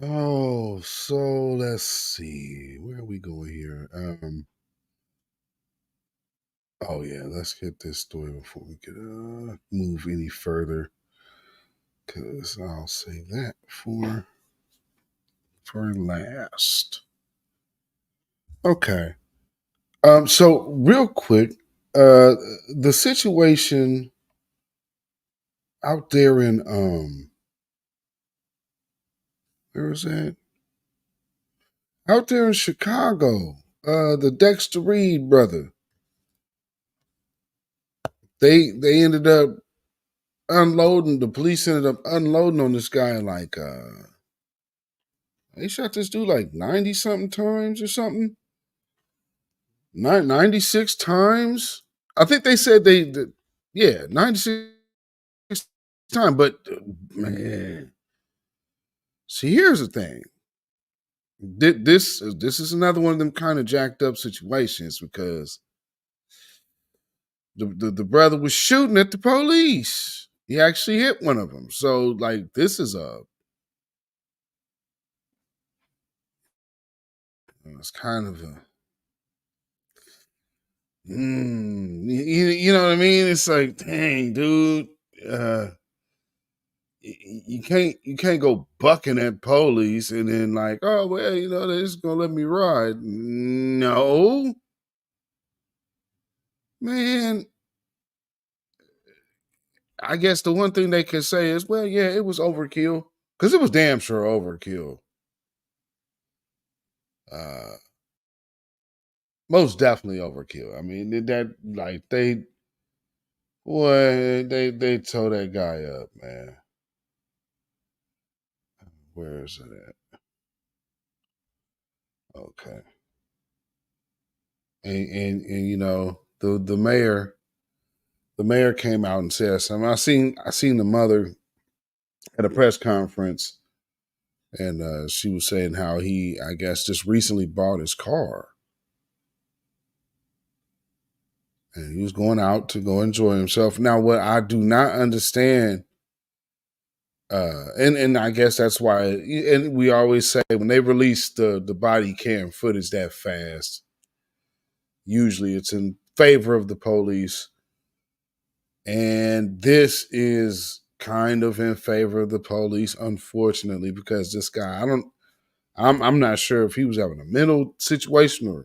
Oh, so let's see. Where are we going here? Oh yeah, let's get this story before we can move any further, because I'll save that for last. Okay. So real quick, the situation out there in where was that? Out there in Chicago, the Dexter Reed brother. They ended up unloading. The police ended up unloading on this guy like they shot this dude like 90 something times or something. 96 times. I think they said yeah, 96 times. But man, See, here's the thing. This is another one of them kind of jacked up situations because the brother was shooting at the police. He actually hit one of them. So, like, this is it's kind of a, you know what I mean? It's like, dang, dude, you can't go bucking at police and then like, oh well, you know, they're just gonna let me ride. No, man. I guess the one thing they can say is, well, yeah, it was overkill because it was damn sure overkill. Most definitely overkill. I mean, that like they tore that guy up, man. Where is it at? Okay. And you know, the mayor came out and said something. I seen the mother at a press conference, and she was saying how he, I guess, just recently bought his car. And he was going out to go enjoy himself. Now, what I do not understand, and I guess that's why, and we always say when they release the body cam footage that fast, usually it's in favor of the police, and this is kind of in favor of the police, unfortunately, because this guy, I'm not sure if he was having a mental situation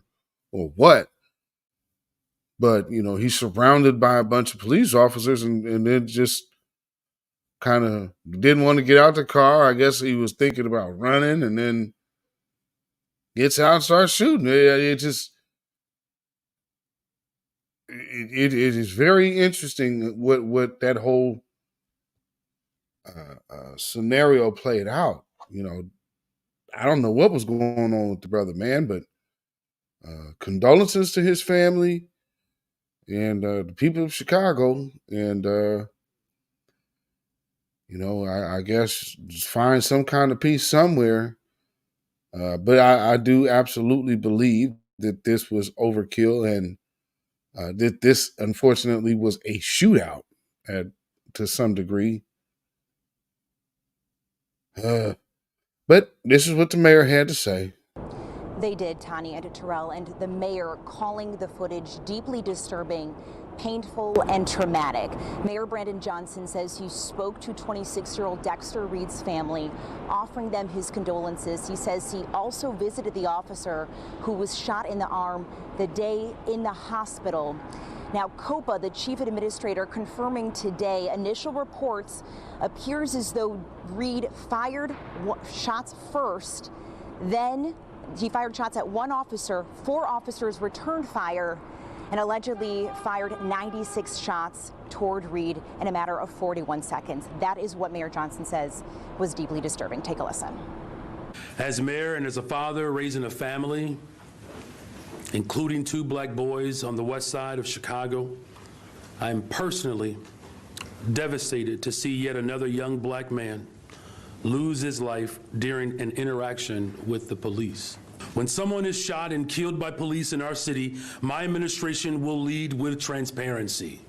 or what. But, you know, he's surrounded by a bunch of police officers and then just kind of didn't want to get out the car. I guess he was thinking about running and then gets out and starts shooting. It is very interesting what that whole scenario played out. You know, I don't know what was going on with the brother, man, but condolences to his family and the people of Chicago. And, you know, I guess just find some kind of peace somewhere. But I do absolutely believe that this was overkill and that this, unfortunately, was a shootout to some degree. But this is what the mayor had to say. They did, Tani and Terrell, and the mayor calling the footage deeply disturbing, painful, and traumatic. Mayor Brandon Johnson says he spoke to 26-year-old Dexter Reed's family, offering them his condolences. He says he also visited the officer who was shot in the arm the day in the hospital. Now, COPA, the chief administrator, confirming today initial reports appears as though Reed fired shots first, then he fired shots at one officer, 4 officers returned fire, and allegedly fired 96 shots toward Reed in a matter of 41 seconds. That is what Mayor Johnson says was deeply disturbing. Take a listen. As mayor and as a father raising a family, including 2 black boys on the west side of Chicago, I am personally devastated to see yet another young black man lose his life during an interaction with the police. When someone is shot and killed by police in our city, my administration will lead with transparency.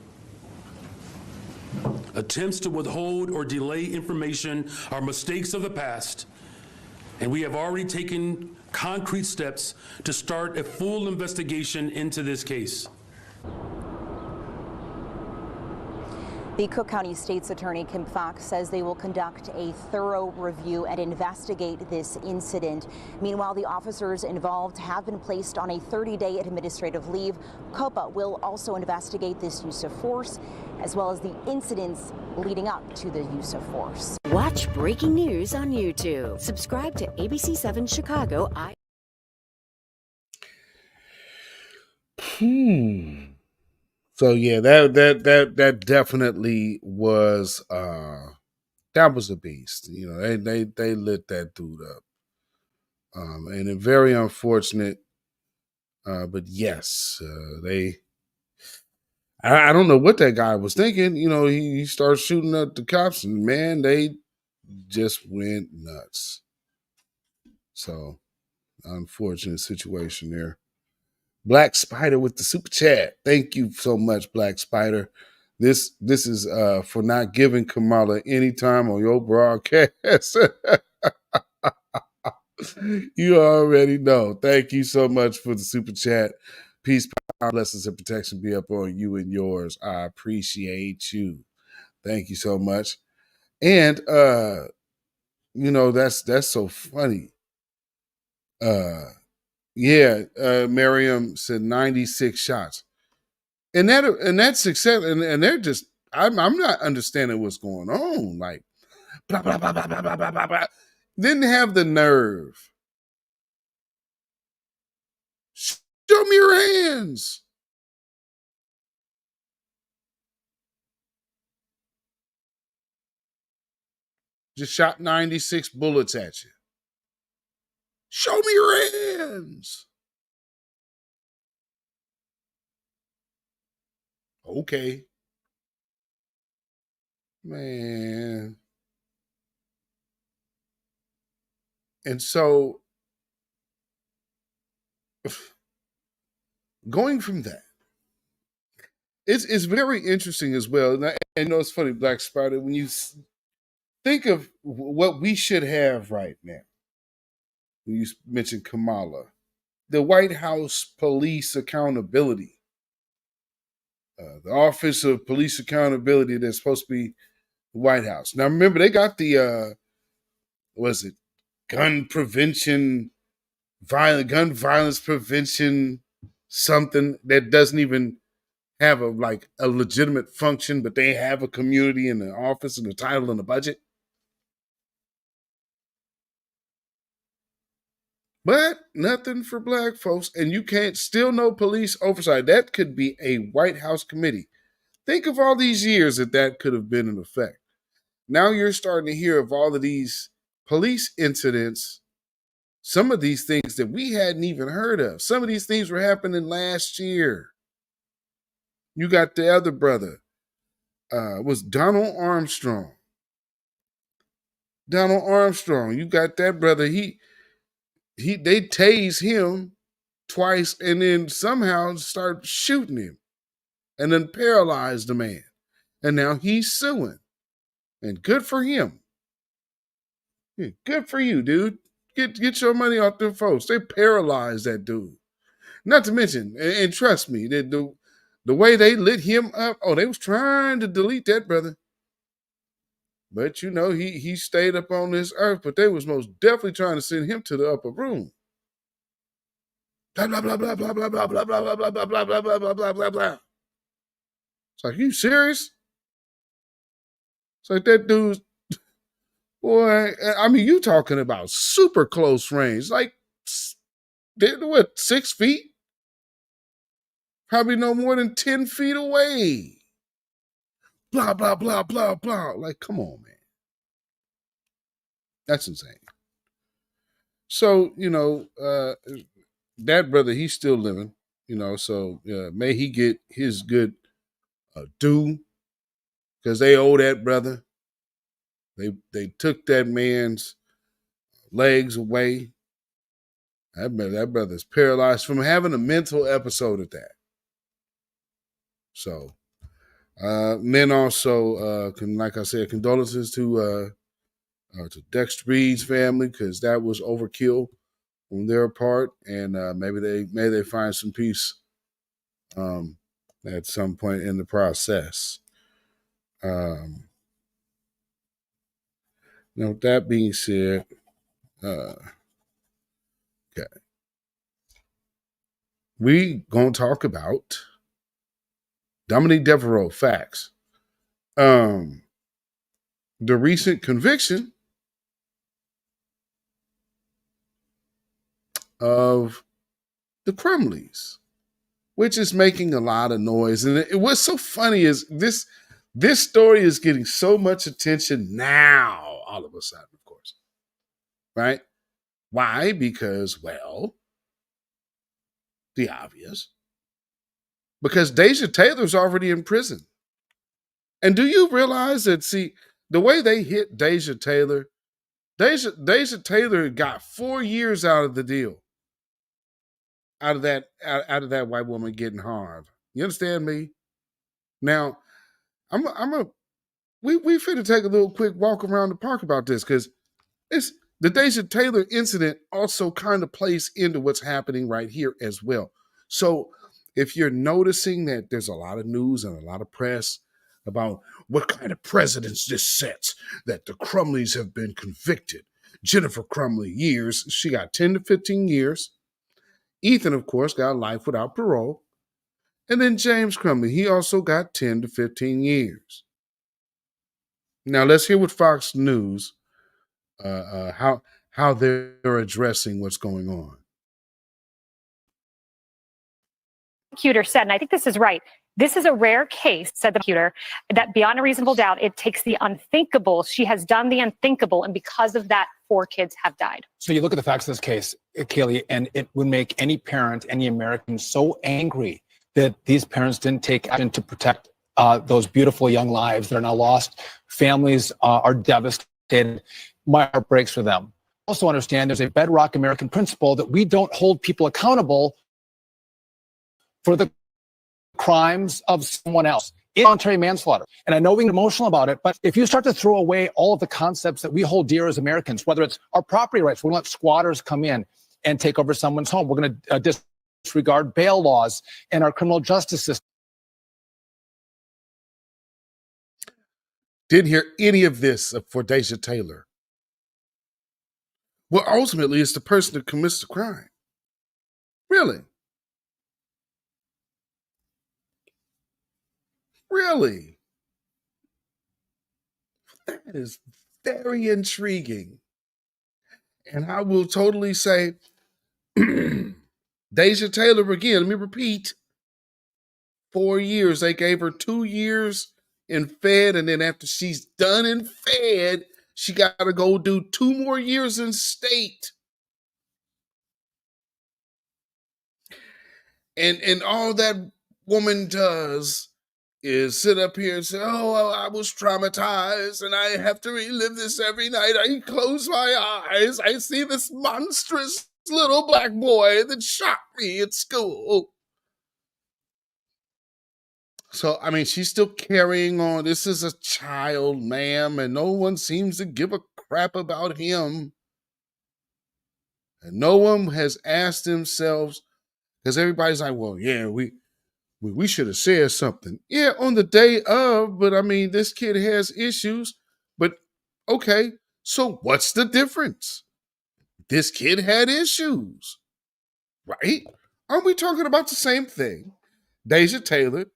Attempts to withhold or delay information are mistakes of the past, and we have already taken concrete steps to start a full investigation into this case. The Cook County State's Attorney Kim Fox says they will conduct a thorough review and investigate this incident. Meanwhile, the officers involved have been placed on a 30-day administrative leave. COPA will also investigate this use of force, as well as the incidents leading up to the use of force. Watch breaking news on YouTube. Subscribe to ABC7 Chicago. So yeah, that definitely was that was a beast. You know, they lit that dude up, and a very unfortunate. But yes, I don't know what that guy was thinking. You know, he starts shooting at the cops, and man, they just went nuts. So, unfortunate situation there. Black Spider with the super chat. Thank you so much, Black Spider. This is for not giving Kamala any time on your broadcast. You already know. Thank you so much for the super chat. Peace, power, blessings, and protection be up on you and yours. I appreciate you. Thank you so much. And that's so funny. Miriam said 96 shots. And that's success, and they're just I'm not understanding what's going on. Like blah blah blah blah blah blah blah blah blah. Didn't have the nerve. Show me your hands. Just shot 96 bullets at you. Show me your hands. Okay. Man. And so going from that, it's very interesting as well. And it's funny, Black Spider, when you think of what we should have right now. You mentioned Kamala, the White House Police Accountability, the Office of Police Accountability that's supposed to be the White House. Now, remember, they got the, gun prevention, gun violence prevention, something that doesn't even have a legitimate function, but they have a community in the office and the title and the budget. But nothing for black folks, and you can't still no police oversight. That could be a White House committee. Think of all these years that could have been in effect. Now you're starting to hear of all of these police incidents, some of these things that we hadn't even heard of. Some of these things were happening last year. You got the other brother, was Donald Armstrong. Donald Armstrong, you got that brother, they tased him twice and then somehow start shooting him and then paralyzed the man. And now he's suing. And good for him. Yeah, good for you, dude. Get your money off them folks. They paralyzed that dude. Not to mention, and trust me, the way they lit him up, they was trying to delete that brother. But he stayed up on this earth, but they was most definitely trying to send him to the upper room. Blah blah blah blah blah blah blah blah blah blah blah blah blah blah blah blah blah blah. It's like, you serious? It's like that dude's, boy. I mean, you talking about super close range, like they're 6 feet? Probably no more than 10 feet away. Blah blah blah blah blah. Like, come on, man. That's insane. So that brother, he's still living, so may he get his good due, because they owe that brother. They took that man's legs away. That brother's paralyzed from having a mental episode at that. So, then also, like I said, condolences to Dexter Reed's family, because that was overkill on their part, and maybe they find some peace at some point in the process. Now, with that being said, okay, we gonna talk about Dominique Devereaux facts. The recent conviction of the Crumbleys, which is making a lot of noise. And what's so funny is this story is getting so much attention now, all of a sudden, of course. Right? Why? Because, well, the obvious. Because Deja Taylor's already in prison. And do you realize that, the way they hit Deja Taylor, Deja Taylor got 4 years out of the deal. Out of that white woman getting harmed. You understand me? Now, we finna take a little quick walk around the park about this, because it's the Deja Taylor incident also kind of plays into what's happening right here as well. So if you're noticing that there's a lot of news and a lot of press about what kind of precedents this sets, that the Crumleys have been convicted. Jennifer Crumbley, years, she got 10 to 15 years. Ethan, of course, got life without parole. And then James Crumbley, he also got 10 to 15 years. Now let's hear what Fox News, how they're addressing what's going on. Prosecutor said, and I think this is right, this is a rare case, said the prosecutor, that beyond a reasonable doubt, it takes the unthinkable. She has done the unthinkable, and because of that, 4 kids have died. So you look at the facts of this case, Kaylee, and it would make any parent, any American so angry that these parents didn't take action to protect those beautiful young lives that are now lost. Families are devastated. My heart breaks for them. Also understand there's a bedrock American principle that we don't hold people accountable for the crimes of someone else. Involuntary manslaughter. And I know we get emotional about it, but if you start to throw away all of the concepts that we hold dear as Americans, whether it's our property rights, we're going to let squatters come in and take over someone's home. We're going to disregard bail laws and our criminal justice system. Didn't hear any of this for Deja Taylor. Well, ultimately, it's the person that commits the crime. Really? Really? That is very intriguing. And I will totally say, Deja Taylor, again, let me repeat, 4 years. They gave her 2 years in Fed, and then after she's done in Fed, she got to go do 2 more years in state. And all that woman does is sit up here and say, oh, I was traumatized and I have to relive this every night. I close my eyes. I see this monstrous little black boy that shot me at school. So, I mean, she's still carrying on. This is a child, ma'am, and no one seems to give a crap about him. And no one has asked themselves, because everybody's like, well, yeah, we should have said something. Yeah, on the day of, but I mean, this kid has issues. But okay, so what's the difference? This kid had issues, right? Aren't we talking about the same thing? Deja Taylor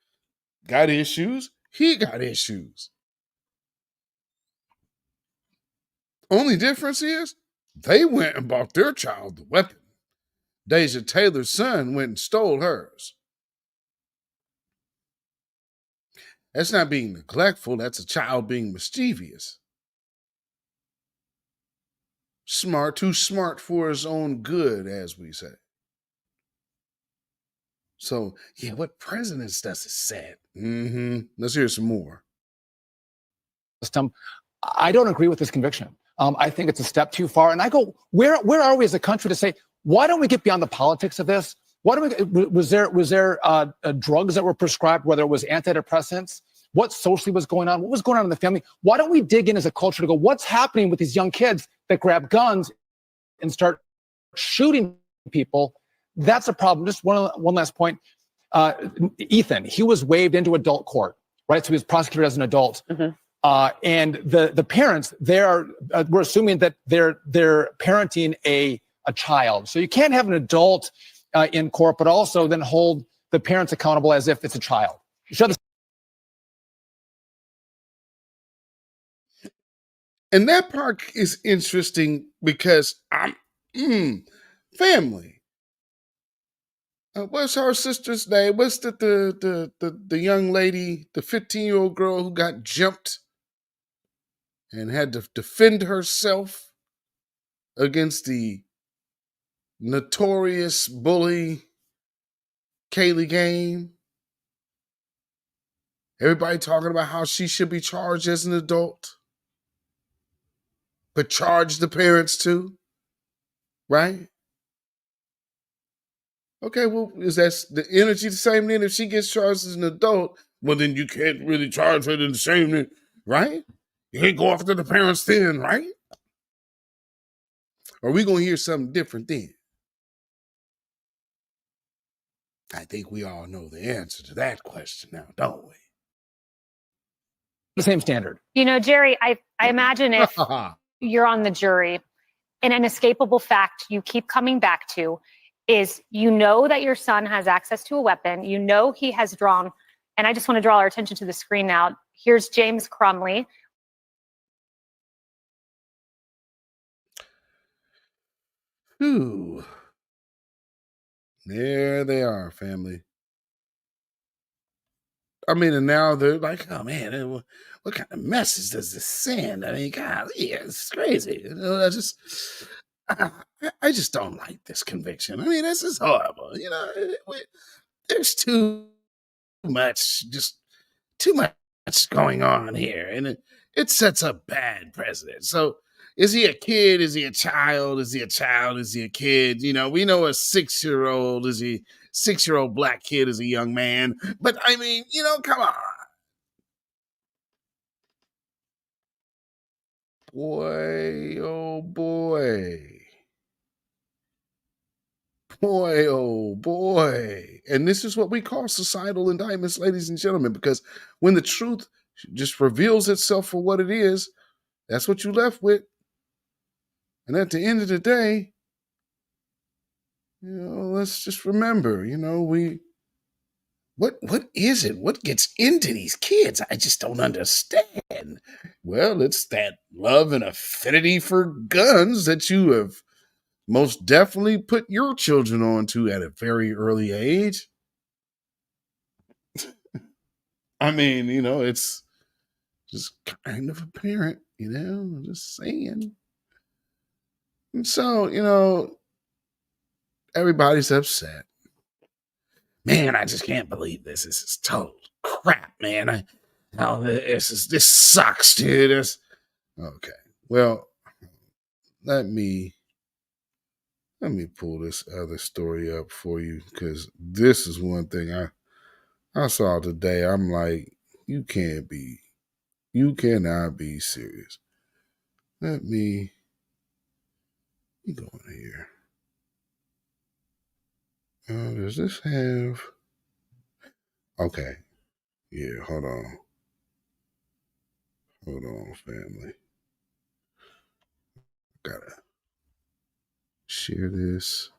got issues. He got issues. Only difference is they went and bought their child the weapon. Deja Taylor's son went and stole hers. That's not being neglectful. That's a child being mischievous. Smart, too smart for his own good, as we say. So, yeah, what presidents does it say? Let's hear some more. I don't agree with this conviction. I think it's a step too far. And I go, where are we as a country to say, why don't we get beyond the politics of this? Why don't we? Was there drugs that were prescribed, whether it was antidepressants? What socially was going on? What was going on in the family? Why don't we dig in as a culture to go, what's happening with these young kids that grab guns and start shooting people? That's a problem. Just one last point. Ethan, he was waived into adult court, right? So he was prosecuted as an adult. And the parents, we're assuming that they're parenting a child. So you can't have an adult in court, but also then hold the parents accountable as if it's a child. And that part is interesting because family. What's her sister's name? What's the young lady, the 15-year-old girl who got jumped and had to defend herself against the notorious bully Kaylee Game? Everybody talking about how she should be charged as an adult. but charge the parents too, right? Okay, well, is that the energy the same then if she gets charged as an adult? Well, then you can't really charge her the same, right? You can't go after the parents then, right? Are we going to hear something different then? I think we all know the answer to that question now, don't we? The same standard. You know, Jerry, I imagine if you're on the jury and an inescapable fact you keep coming back to is you know that your son has access to a weapon. You know he has drawn, and I just want to draw our attention to the screen now. Here's James Crumbley. Whew. There they are, family. I mean, and now they're like, oh man, what kind of message does this send? I mean, God, yeah, it's crazy. You know, I just don't like this conviction. I mean, this is horrible. You know, there's too much going on here, and it sets a bad precedent. So, is he a kid? Is he a child? Is he a child? Is he a kid? You know, we know a 6-year-old is he 6-year-old black kid is a young man, but I mean, you know, come on. Boy, oh boy. Boy, oh boy. And this is what we call societal indictments, ladies and gentlemen, because when the truth just reveals itself for what it is, that's what you're left with. And at the end of the day, you know, let's just remember, you know, what is it? What gets into these kids? I just don't understand. Well, it's that love and affinity for guns that you have most definitely put your children onto at a very early age. I mean, you know, it's just kind of apparent, you know, I'm just saying. And so, you know, everybody's upset. Man, I just can't believe this. This is total crap, man. This sucks, dude. Okay. Well, let me pull this other story up for you, because this is one thing I saw today. I'm like, you cannot be serious. Let me go in here. Does this have? Okay. Yeah, hold on. Hold on, family. Gotta share this.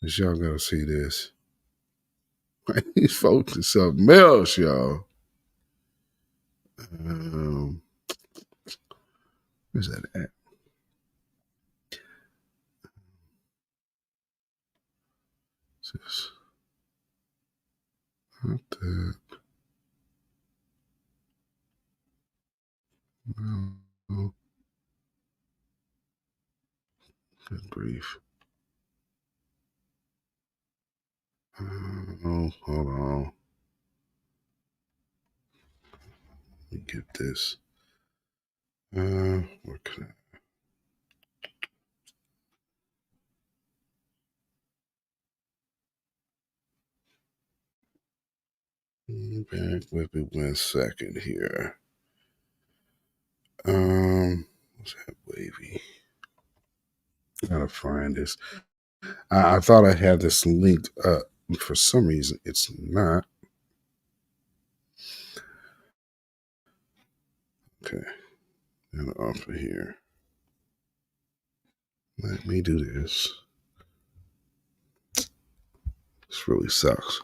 Cause y'all gotta see this. These folks are something else, y'all. Where's that at? Just not that. No. Good grief. Oh, hold on. Let me get this. Where can I? Back with me 1 second here. What's that wavy? Gotta find this. I thought I had this linked up. For some reason, it's not. Okay. And off of here. Let me do this. This really sucks.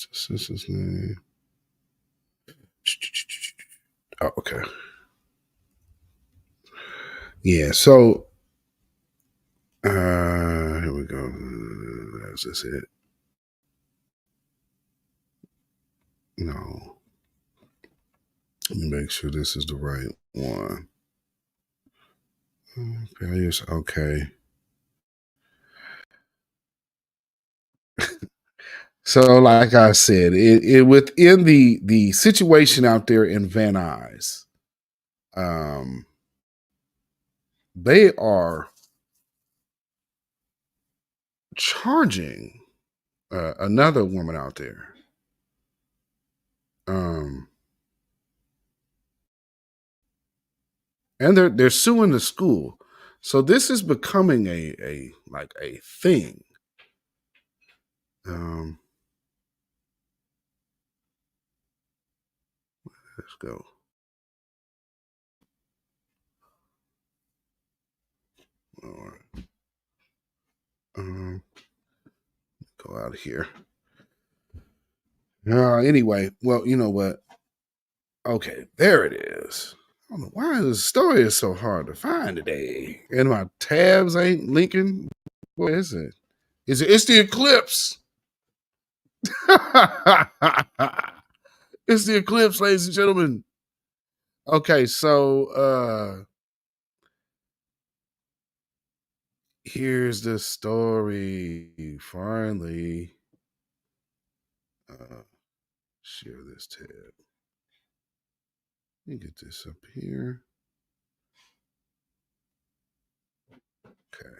This is his name. Oh, okay. Yeah, so here we go. That's just it. No. Let me make sure this is the right one. Failures, okay. So, like I said, it within the situation out there in Van Nuys, they are charging another woman out there. And they're suing the school. So this is becoming a thing. Let's go. All right. Go out of here. Anyway, well, you know what? Okay, there it is. I don't know why the story is so hard to find today. And my tabs ain't linking. What is it? It's the Eclipse. It's the Eclipse, ladies and gentlemen. Okay, so here's the story. Finally. Share this tab. Let me get this up here. Okay.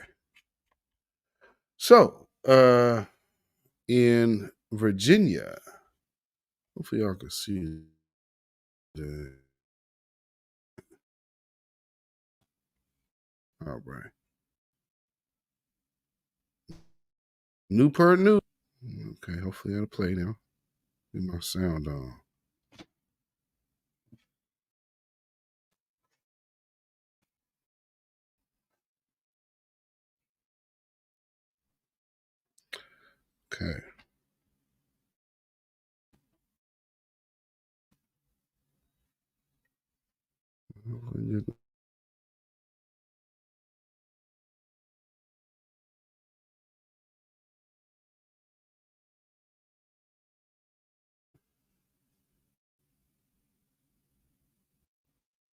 So, in Virginia, hopefully y'all can see the. All right. Newport News. Okay, hopefully it'll play now. Get my sound on. Okay.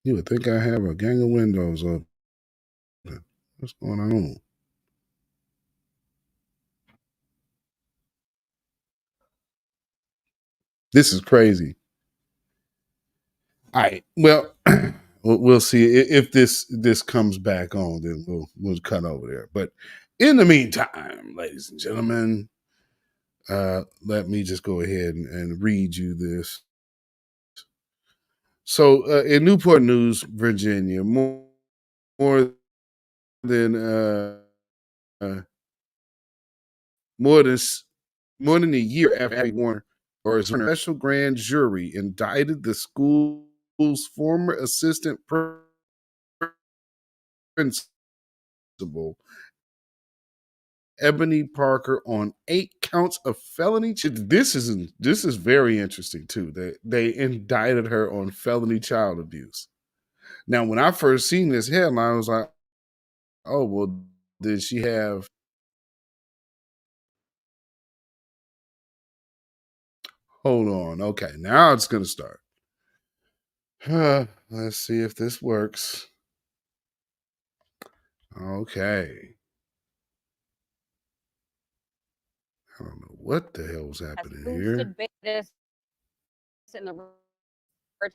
You would think I have a gang of windows up. What's going on? This is crazy. All right. Well, we'll see if this comes back on. Then we'll cut over there. But in the meantime, ladies and gentlemen, let me just go ahead and read you this. So, in Newport News, Virginia, more than more than a year after Abby Warner or a special grand jury indicted the school's former assistant principal, Ebony Parker, on 8 counts of felony. This is very interesting too. They indicted her on felony child abuse. Now, when I first seen this headline, I was like, "Oh, well, did she have?" Hold on. Okay, now it's gonna start. Let's see if this works. Okay. I don't know what the hell was happening here. In the Rich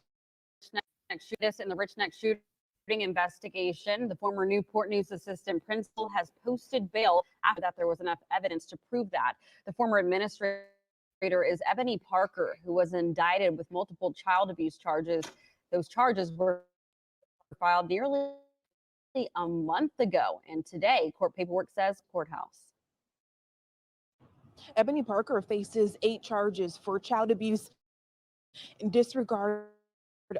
Neck shooting investigation, the former Newport News assistant principal has posted bail after that there was enough evidence to prove that. The former administrator is Ebony Parker, who was indicted with multiple child abuse charges. Those charges were filed nearly a month ago, and today court paperwork says courthouse. Ebony Parker faces 8 charges for child abuse and disregard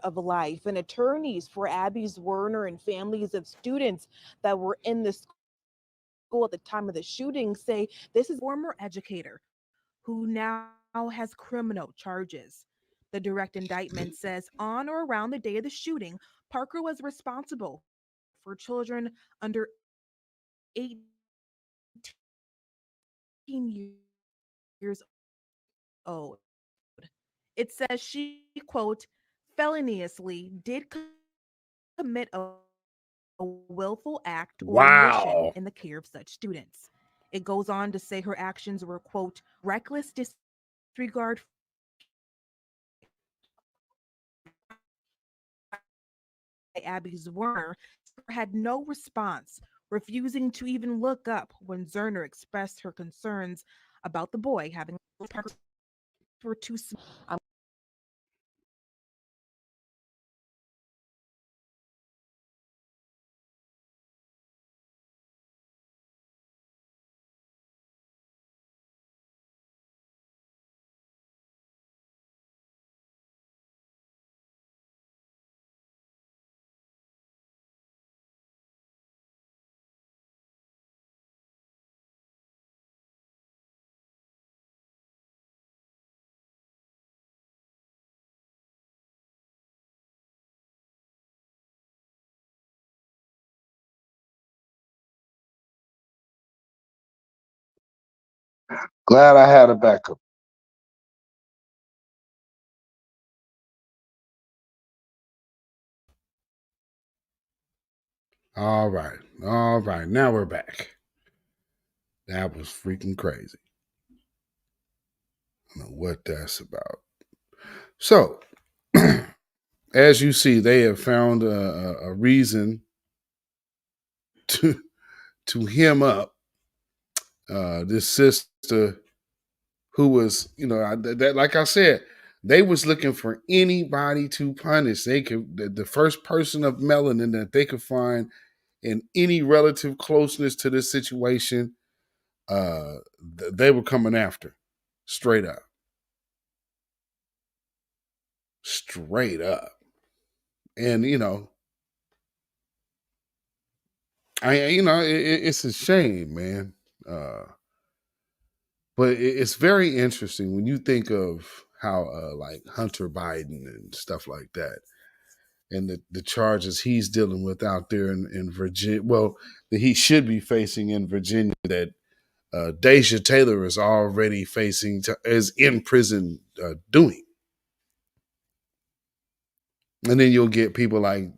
of life, and attorneys for Abby's Werner and families of students that were in the school at the time of the shooting say this is a former educator who now has criminal charges. The direct indictment says on or around the day of the shooting, Parker was responsible for children under 18 years old. It says she, quote, feloniously did commit a willful act or omission in the care of such students. It goes on to say her actions were, quote, reckless disregard Abby's Werner had no response, refusing to even look up when Zerner expressed her concerns about the boy having were too small. Glad I had a backup. All right. All right. Now we're back. That was freaking crazy. I don't know what that's about. So, as you see, they have found a reason to hem up this sister who was, that like I said, they was looking for anybody to punish. They could the first person of melanin that they could find in any relative closeness to this situation, they were coming after, straight up, straight up, and it's a shame, man. But it's very interesting when you think of how like Hunter Biden and stuff like that, and the charges he's dealing with out there in Virginia. Well, that he should be facing in Virginia. That Deja Taylor is already facing, is in prison doing. And then you'll get people like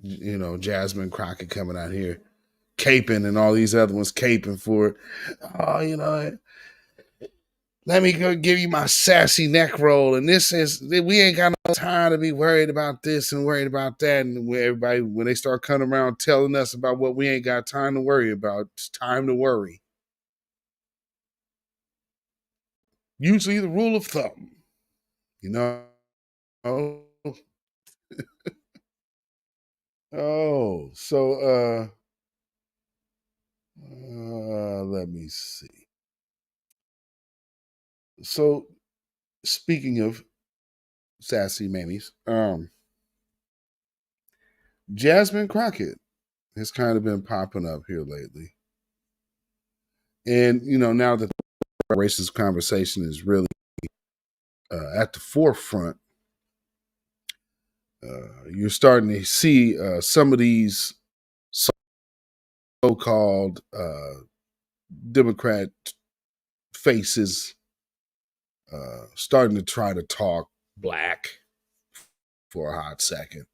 Jasmine Crockett coming out here caping, and all these other ones caping for it. Oh, let me go give you my sassy neck roll. And we ain't got no time to be worried about this and worried about that. And everybody, when they start coming around telling us about what we ain't got time to worry about, it's time to worry. Usually the rule of thumb, Oh, so let me see. So speaking of sassy mammies, Jasmine Crockett has kind of been popping up here lately. And, now that the racist conversation is really at the forefront, you're starting to see some of these so-called Democrat faces starting to try to talk black for a hot second.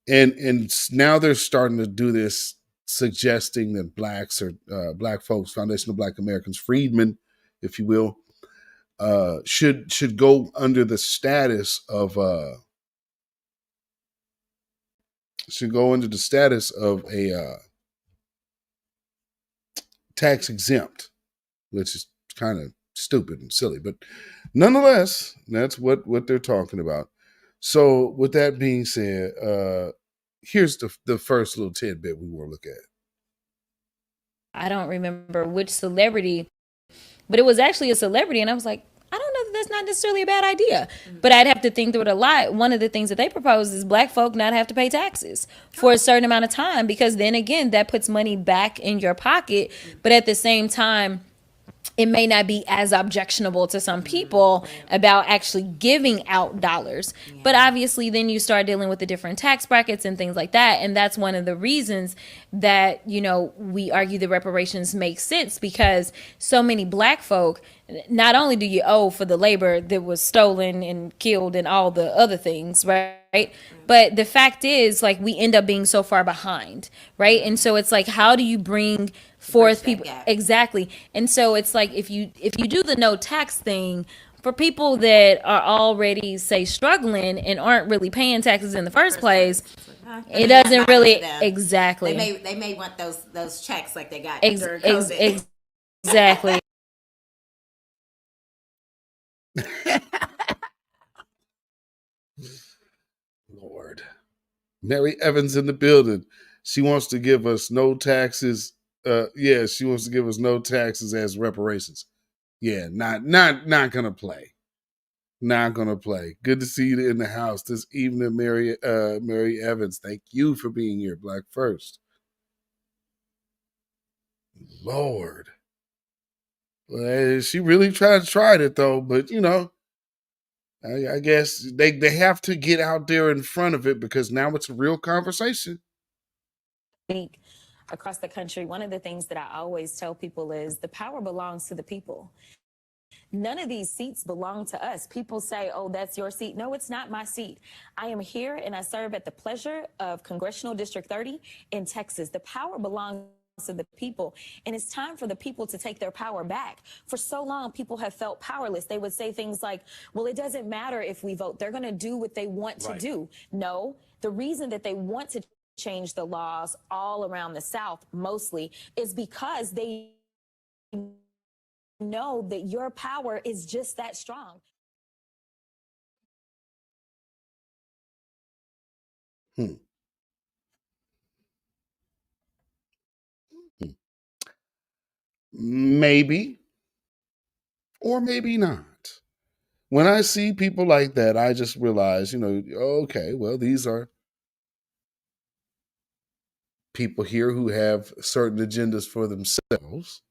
And now they're starting to do this, suggesting that blacks or black folks, Foundation of Black Americans, freedmen, if you will, should go under the status of a tax exempt, which is kind of stupid and silly, but nonetheless, that's what they're talking about. So with that being said, here's the first little tidbit we want to look at. I don't remember which celebrity, but it was actually a celebrity, and I was like, I don't know that that's not necessarily a bad idea, but I'd have to think through it a lot. One of the things that they propose is black folk not have to pay taxes for a certain amount of time, because then again, that puts money back in your pocket, but at the same time, it may not be as objectionable to some people about actually giving out dollars. But obviously then you start dealing with the different tax brackets and things like that. And that's one of the reasons that, we argue the reparations make sense, because so many black folk, not only do you owe for the labor that was stolen and killed and all the other things, right? But the fact is, like, we end up being so far behind, right? And so it's like, how do you bring for people. Exactly. And so it's like if you do the no tax thing for people that are already, say, struggling and aren't really paying taxes in the first place, it doesn't really exactly. They may want those checks like they got during COVID. Exactly. Lord. Mary Evans in the building. She wants to give us no taxes. She wants to give us no taxes as reparations. Yeah, not gonna play. Not gonna play. Good to see you in the house this evening, Mary Evans. Thank you for being here, Black First. Lord. Well, she really tried it though, but I guess they have to get out there in front of it because now it's a real conversation. Across the country, one of the things that I always tell people is the power belongs to the people. None of these seats belong to us. People say, oh, that's your seat. No, it's not my seat. I am here and I serve at the pleasure of Congressional District 30 in Texas. The power belongs to the people, and it's time for the people to take their power back. For so long, people have felt powerless. They would say things like, well, it doesn't matter if we vote. They're going to do what they want to do. No, the reason that they want to change the laws all around the South mostly is because they know that your power is just that strong. Maybe, or maybe not. When I see people like that, I just realize, okay, well, these are people here who have certain agendas for themselves.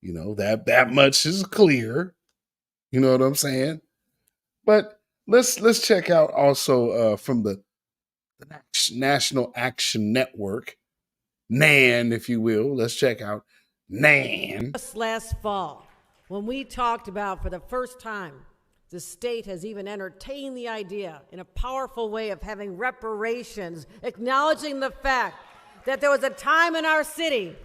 That much is clear. You know what I'm saying? But let's check out also from the National Action Network, NAN, if you will. Let's check out NAN. Just last fall, when we talked about for the first time, the state has even entertained the idea in a powerful way of having reparations, acknowledging the fact that there was a time in our city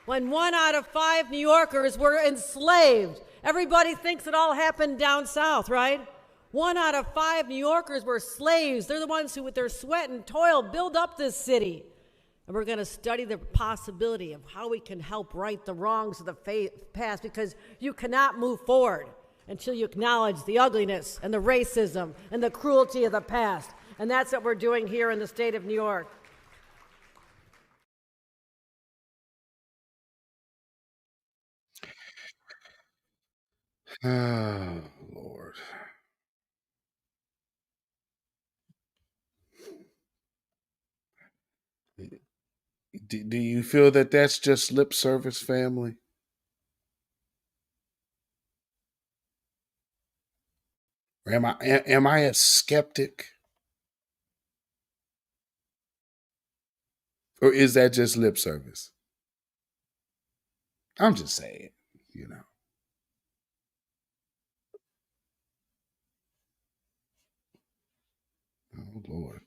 when 1 out of 5 New Yorkers were enslaved. Everybody thinks it all happened down south, right? 1 out of 5 New Yorkers were slaves. They're the ones who, with their sweat and toil, build up this city. And we're going to study the possibility of how we can help right the wrongs of the past, because you cannot move forward until you acknowledge the ugliness and the racism and the cruelty of the past. And that's what we're doing here in the state of New York. Oh, Lord. Do you feel that that's just lip service, family? Or am I a skeptic? Or is that just lip service? I'm just saying, Oh, Lord.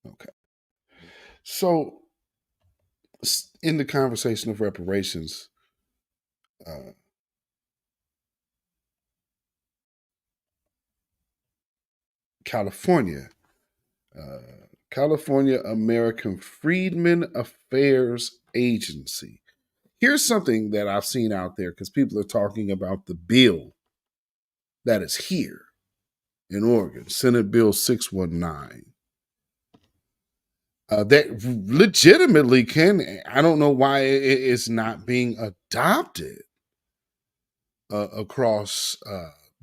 Okay. So, in the conversation of reparations, California American Freedmen Affairs Agency. Here's something that I've seen out there because people are talking about the bill that is here in Oregon, Senate Bill 619. That legitimately I don't know why it's not being adopted across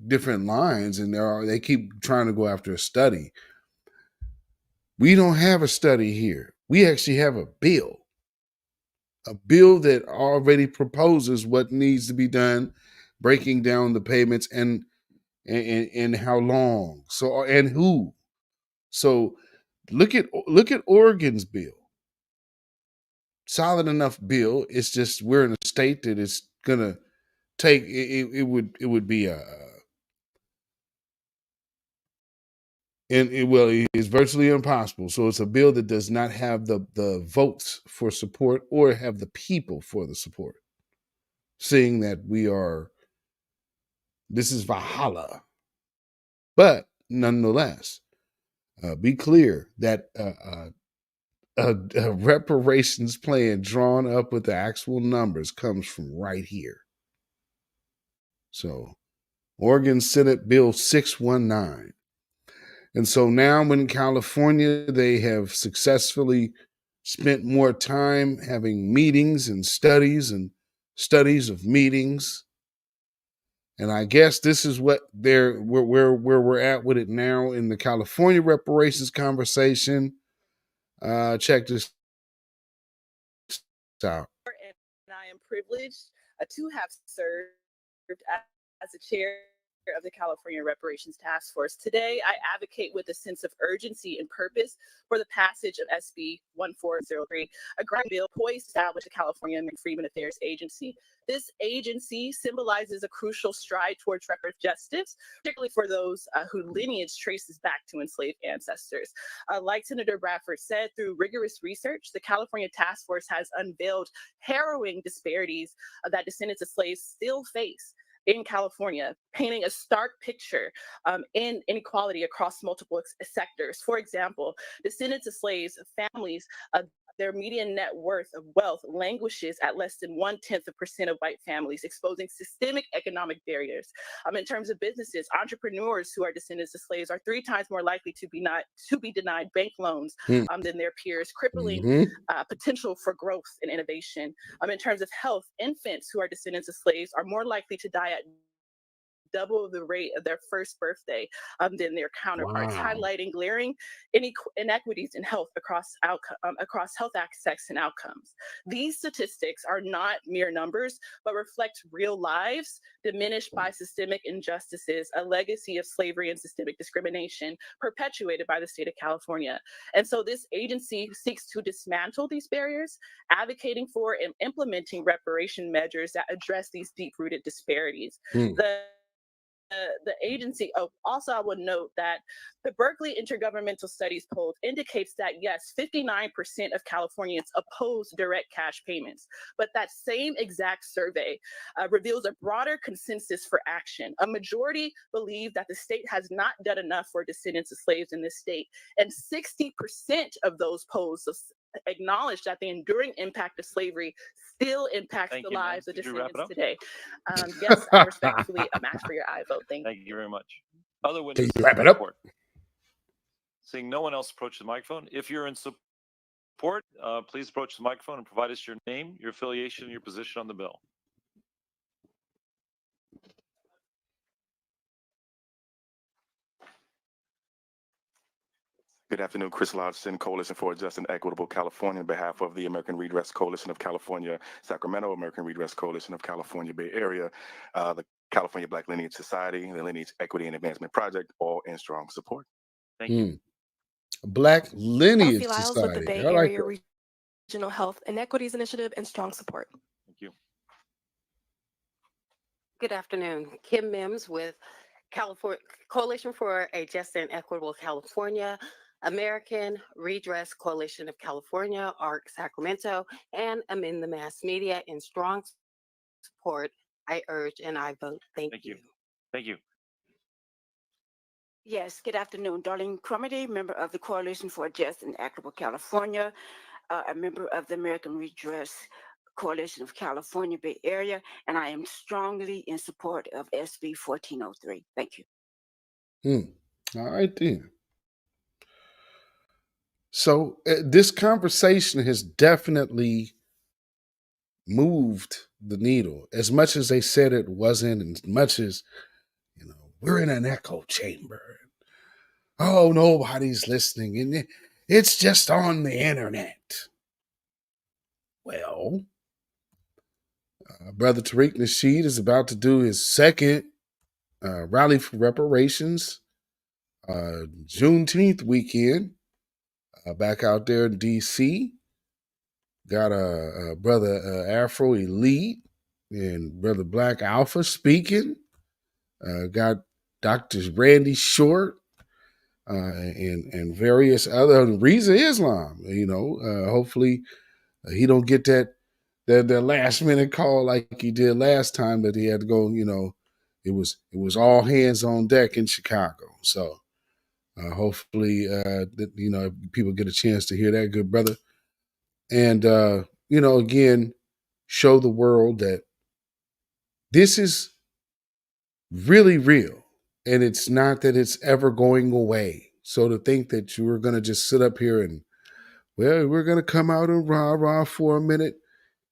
different lines, and they keep trying to go after a study. We don't have a study here. We actually have a bill that already proposes what needs to be done, breaking down the payments and how long, so and who. So look at Oregon's bill. Solid enough bill. It's just we're in a state that is gonna take it would be well, it's virtually impossible. So it's a bill that does not have the votes for support or have the people for the support. Seeing that this is Valhalla. But nonetheless, be clear that a reparations plan drawn up with the actual numbers comes from right here. So Oregon Senate Bill 619. And so now in California, they have successfully spent more time having meetings and studies of meetings. And I guess this is what where we're at with it now in the California reparations conversation. Check this out. And I am privileged to have served as the chair of the California Reparations Task Force. Today, I advocate with a sense of urgency and purpose for the passage of SB 1403, a grand bill poised to establish the California Freedmen Affairs Agency. This agency symbolizes a crucial stride towards reparative justice, particularly for those whose lineage traces back to enslaved ancestors. Like Senator Bradford said, through rigorous research, the California Task Force has unveiled harrowing disparities that descendants of slaves still face in California, painting a stark picture in inequality across multiple sectors. For example, descendants of slaves, families, their median net worth of wealth languishes at less than 0.1% of white families, exposing systemic economic barriers. In terms of businesses, entrepreneurs who are descendants of slaves are 3 times more likely to be denied bank loans than their peers, crippling potential for growth and innovation. In terms of health, infants who are descendants of slaves are more likely to die at double the rate of their first birthday than their counterparts, highlighting glaring inequities in health across health access and outcomes. These statistics are not mere numbers, but reflect real lives diminished by systemic injustices, a legacy of slavery and systemic discrimination perpetuated by the state of California. And so this agency seeks to dismantle these barriers, advocating for and implementing reparation measures that address these deep-rooted disparities. The agency, also I would note that the Berkeley Intergovernmental Studies poll indicates that yes, 59% of Californians oppose direct cash payments, but that same exact survey reveals a broader consensus for action. A majority believe that the state has not done enough for descendants of slaves in this state, and 60% of those polled acknowledge that the enduring impact of slavery still impacts the lives of descendants today. Yes, I respectfully ask for your aye vote. Thank you very much. Other witnesses Can you wrap it up? report? Seeing no one else approach the microphone, if you're in support, please approach the microphone and provide us your name, your affiliation, and your position on the bill. Good afternoon, Chris Lodgson, Coalition for a Just and Equitable California, on behalf of the American Redress Coalition of California, Sacramento, American Redress Coalition of California Bay Area, the California Black Lineage Society, the Lineage Equity and Advancement Project, all in strong support. Thank you. Black Lineage Lyles with the Society. Bay I like Area that. Regional Health Inequities Initiative and strong support. Thank you. Good afternoon. Kim Mims with Coalition for a Just and Equitable California, American Redress Coalition of California, ARC Sacramento, and Amend the Mass Media in strong support. I urge and I vote. Thank you. Thank you. Yes, good afternoon. Darlene Crumbley, member of the Coalition for a Just and Equitable California, a member of the American Redress Coalition of California Bay Area, and I am strongly in support of SB 1403. Thank you. All right then. So this conversation has definitely moved the needle. As much as they said it wasn't, and as much as, we're in an echo chamber. Oh, nobody's listening, and it's just on the internet. Well, Brother Tariq Nasheed is about to do his second rally for reparations, Juneteenth weekend, back out there in D.C. Got a Brother Afro Elite and Brother Black Alpha speaking. Got Dr. Randy Short, and various other Reza Islam. Hopefully he don't get that last minute call like he did last time that he had to go. It was all hands on deck in Chicago. So hopefully people get a chance to hear that, good brother. And again, show the world that this is really real, and it's not that it's ever going away. So to think that you were going to just sit up here and, well, we're going to come out and rah for a minute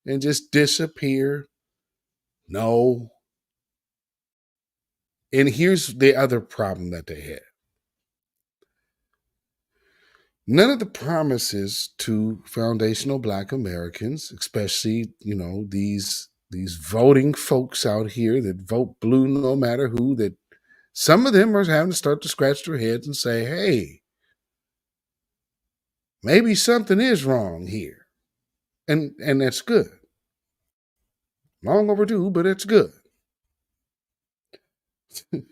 and just disappear. No. And here's the other problem that they had. None of the promises to foundational Black Americans, especially, these voting folks out here that vote blue no matter who, that some of them are having to start to scratch their heads and say, hey, maybe something is wrong here. And that's good. Long overdue, but it's good. You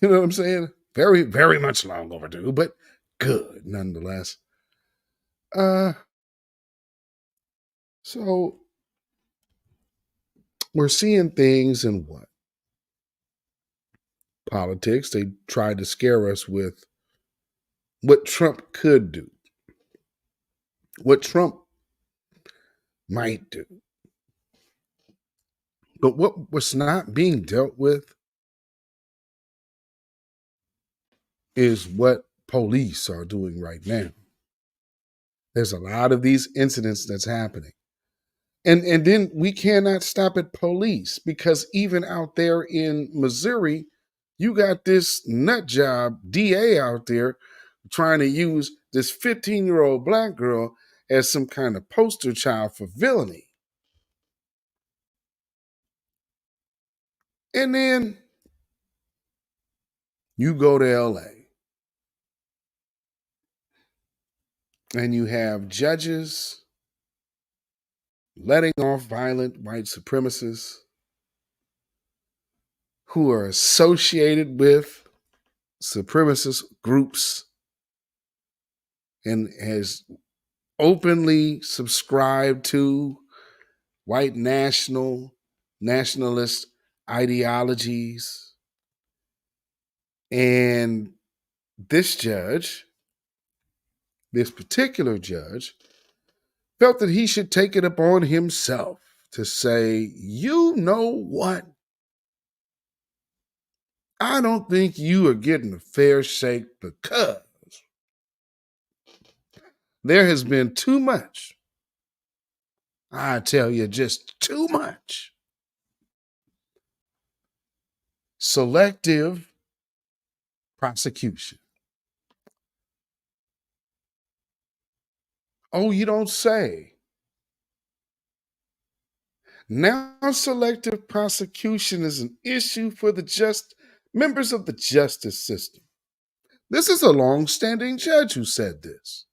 know what I'm saying? Very, very much long overdue, but good nonetheless. So we're seeing things in what? Politics. They tried to scare us with what Trump could do, what Trump might do. But what was not being dealt with is what police are doing right now. There's a lot of these incidents that's happening. And then we cannot stop at police, because even out there in Missouri, you got this nut job DA out there trying to use this 15-year-old Black girl as some kind of poster child for villainy. And then you go to LA and you have judges letting off violent white supremacists who are associated with supremacist groups and has openly subscribed to white nationalist ideologies. And this particular judge, felt that he should take it upon himself to say, you know what? I don't think you are getting a fair shake, because there has been too much. I tell you, just too much selective prosecution. Oh, you don't say. Now selective prosecution is an issue for the members of the justice system. This is a long-standing judge who said this.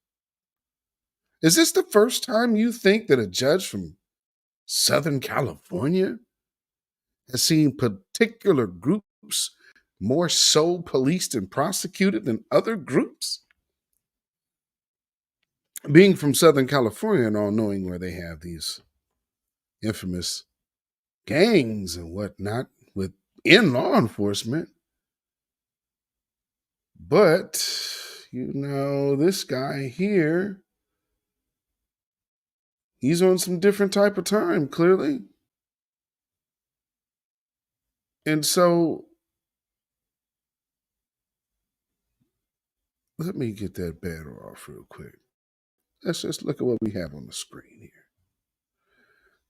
Is this the first time you think that a judge from Southern California has seen particular groups more so policed and prosecuted than other groups? Being from Southern California and all knowing where they have these infamous gangs and whatnot within law enforcement. But, this guy here, he's on some different type of time, clearly. And so, let me get that banner off real quick. Let's just look at what we have on the screen here.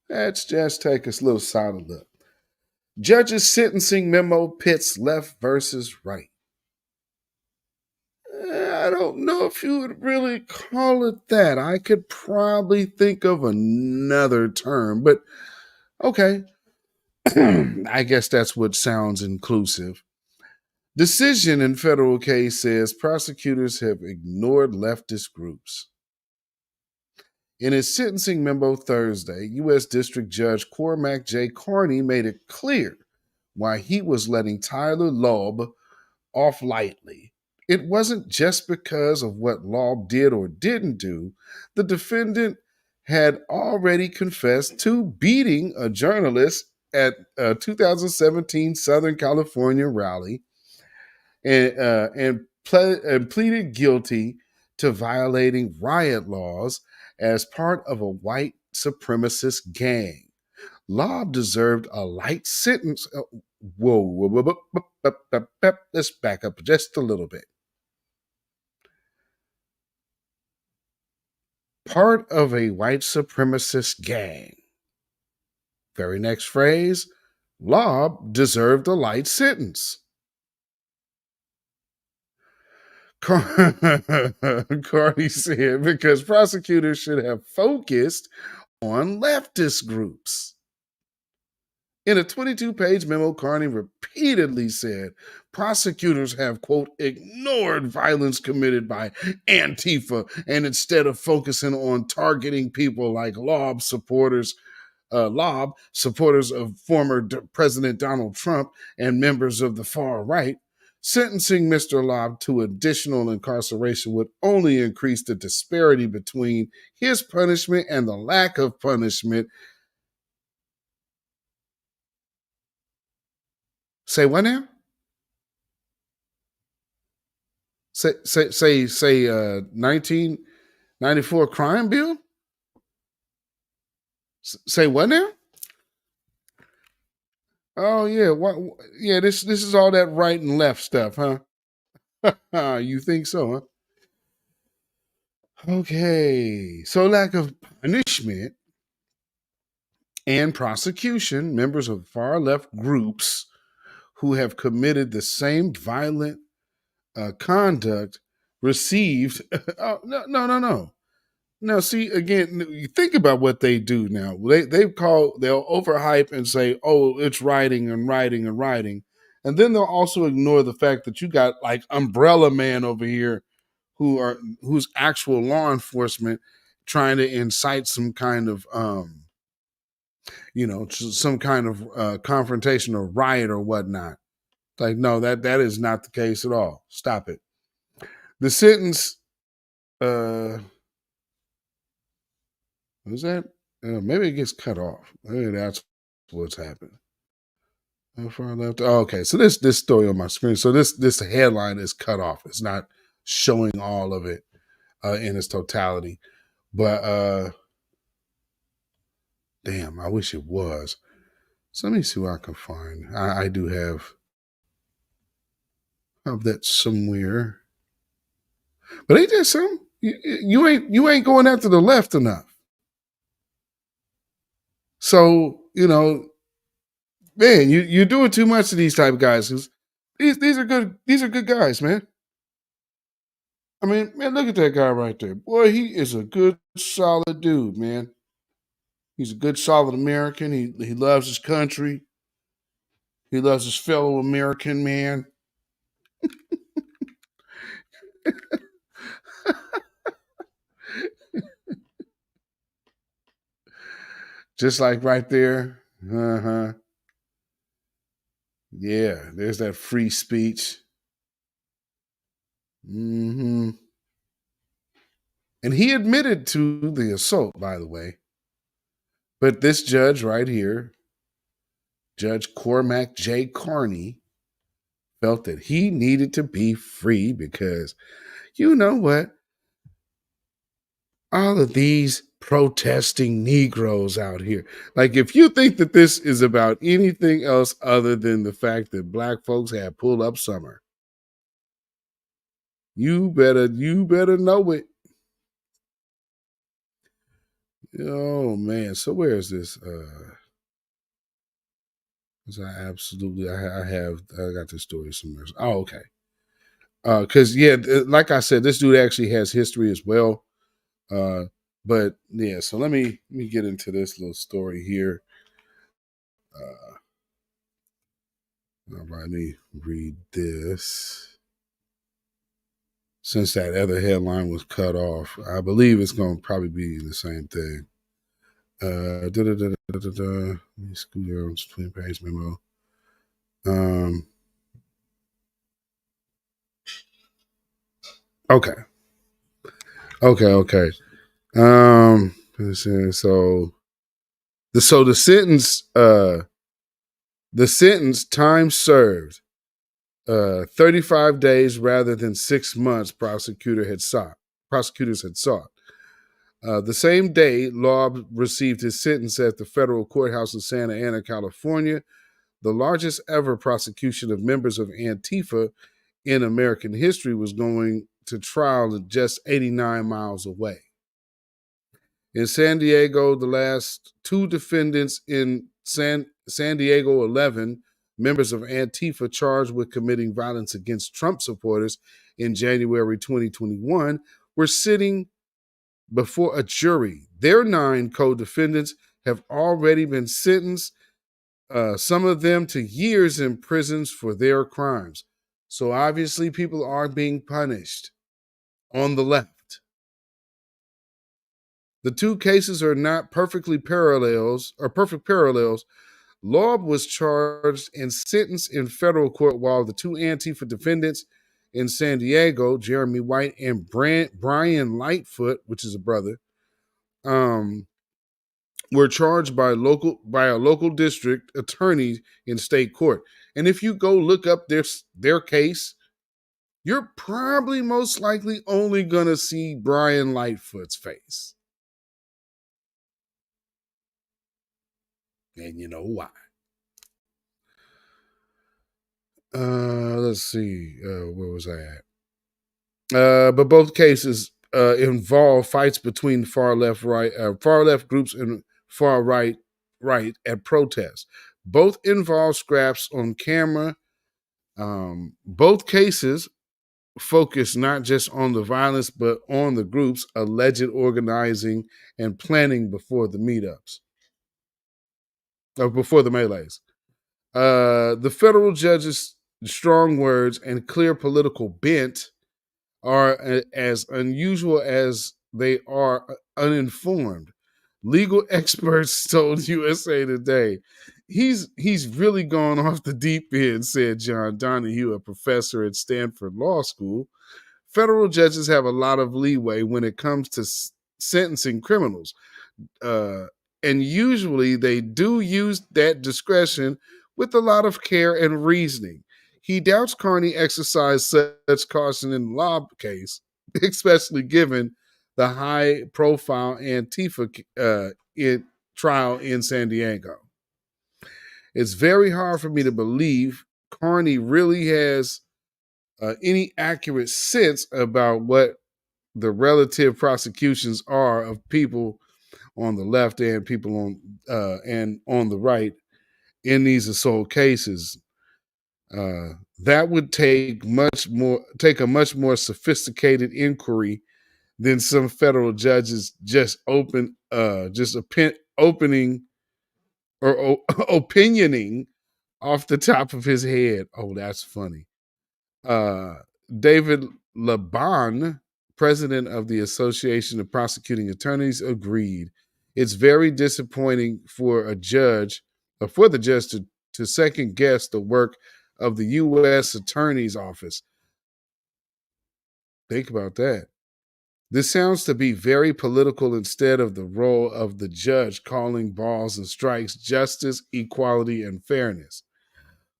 Let's just take a little solid look. Judge's sentencing memo pits left versus right. I don't know if you would really call it that. I could probably think of another term, but okay. I guess that's what sounds inclusive. Decision in federal case says prosecutors have ignored leftist groups. In his sentencing memo Thursday, U.S. District Judge Cormac J. Carney made it clear why he was letting Tyler Loeb off lightly It wasn't just because of what Law did or didn't do. The defendant had already confessed to beating a journalist at a 2017 Southern California rally and pleaded guilty to violating riot laws as part of a white supremacist gang. Lobb deserved a light sentence. Whoa, let's back up just a little bit. Part of a white supremacist gang. Very next phrase, Lobb deserved a light sentence. Carney said because prosecutors should have focused on leftist groups. In a 22-page memo, Carney repeatedly said prosecutors have, quote, ignored violence committed by Antifa and instead of focusing on targeting people like Lobb supporters of former President Donald Trump and members of the far right, sentencing Mr. Lobb to additional incarceration would only increase the disparity between his punishment and the lack of punishment. Say what now? Say 1994 crime bill? Say what now? Oh yeah, what? Yeah, this is all that right and left stuff, huh? You think so, huh? Okay, so lack of punishment and prosecution, members of far left groups who have committed the same violent conduct received. Oh, no. Now, see, again, you think about what they do now. They'll overhype and say, oh, it's writing and writing and writing. And then they'll also ignore the fact that you got like Umbrella Man over here who's actual law enforcement trying to incite some kind of some kind of confrontation or riot or whatnot. Like, no, that is not the case at all. Stop it. The sentence was that maybe it gets cut off. Maybe that's what's happened. How far left? Oh, okay, so this story on my screen. So this headline is cut off. It's not showing all of it in its totality. But damn, I wish it was. So let me see what I can find. I do have that somewhere. But ain't that something? You ain't going after the left enough. So, man, you're doing too much to these type of guys. These are good guys, man. I mean, man, look at that guy right there. Boy, he is a good, solid dude, man. He's a good, solid American. He loves his country. He loves his fellow American, man. Just like right there. Uh-huh. Yeah, there's that free speech. Mm-hmm. And he admitted to the assault, by the way. But this judge right here, Judge Cormac J. Carney, felt that he needed to be free because, you know what? All of these protesting Negroes out here. Like, if you think that this is about anything else other than the fact that black folks have pulled up summer, you better know it. Oh man, so where is this? I got this story somewhere. Oh, okay. Because like I said, this dude actually has history as well. But yeah, so let me get into this little story here. All right, let me read this. Since that other headline was cut off, I believe it's going to probably be the same thing. Let me scoot down to 20-page memo. Okay. Okay. So the sentence time served 35 days rather than 6 months prosecutors had sought. The same day, Laub received his sentence at the federal courthouse in Santa Ana, California, the largest ever prosecution of members of Antifa in American history was going to trial just 89 miles away. In San Diego, the last two defendants in San Diego 11, members of Antifa charged with committing violence against Trump supporters in January 2021, were sitting before a jury. Their 9 co-defendants have already been sentenced, some of them to years in prisons for their crimes. So obviously people are being punished on the left. The two cases are not perfect parallels. Laub was charged and sentenced in federal court, while the two Antifa defendants in San Diego, Jeremy White and Brian Lightfoot, which is a brother, were charged by a local district attorney in state court. And if you go look up their case, you're probably most likely only going to see Brian Lightfoot's face. And you know why. Let's see. Where was I at? But both cases involve fights between far left groups and far right at protests. Both involve scraps on camera. Both cases focus not just on the violence, but on the groups' alleged organizing and planning before the meetups, or before the melees. The federal judge's strong words and clear political bent are as unusual as they are uninformed. Legal experts told USA Today, he's really gone off the deep end, said John Donahue, a professor at Stanford Law School. Federal judges have a lot of leeway when it comes to sentencing criminals. And usually they do use that discretion with a lot of care and reasoning. He doubts Carney exercised such caution in the Laub case, especially given the high-profile Antifa trial in San Diego. It's very hard for me to believe Carney really has any accurate sense about what the relative prosecutions are of people on the left and people on the right in these assault cases. That would take a much more sophisticated inquiry than some federal judges just opening or opinioning off the top of his head. Oh, that's funny. David Laban, president of the Association of Prosecuting Attorneys, agreed. It's very disappointing for the judge to second guess the work of the U.S. Attorney's Office. Think about that. This sounds to be very political instead of the role of the judge calling balls and strikes, justice, equality, and fairness.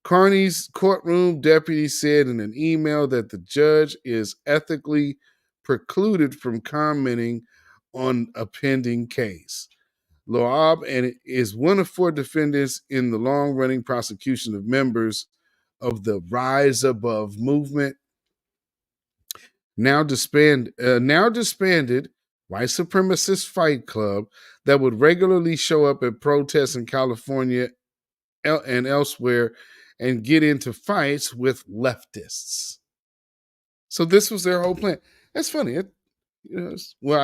Carney's courtroom deputy said in an email that the judge is ethically precluded from commenting on a pending case. Laub is one of 4 defendants in the long-running prosecution of members of the Rise Above movement, now disbanded white supremacist fight club that would regularly show up at protests in California and elsewhere and get into fights with leftists. So this was their whole plan. That's funny. I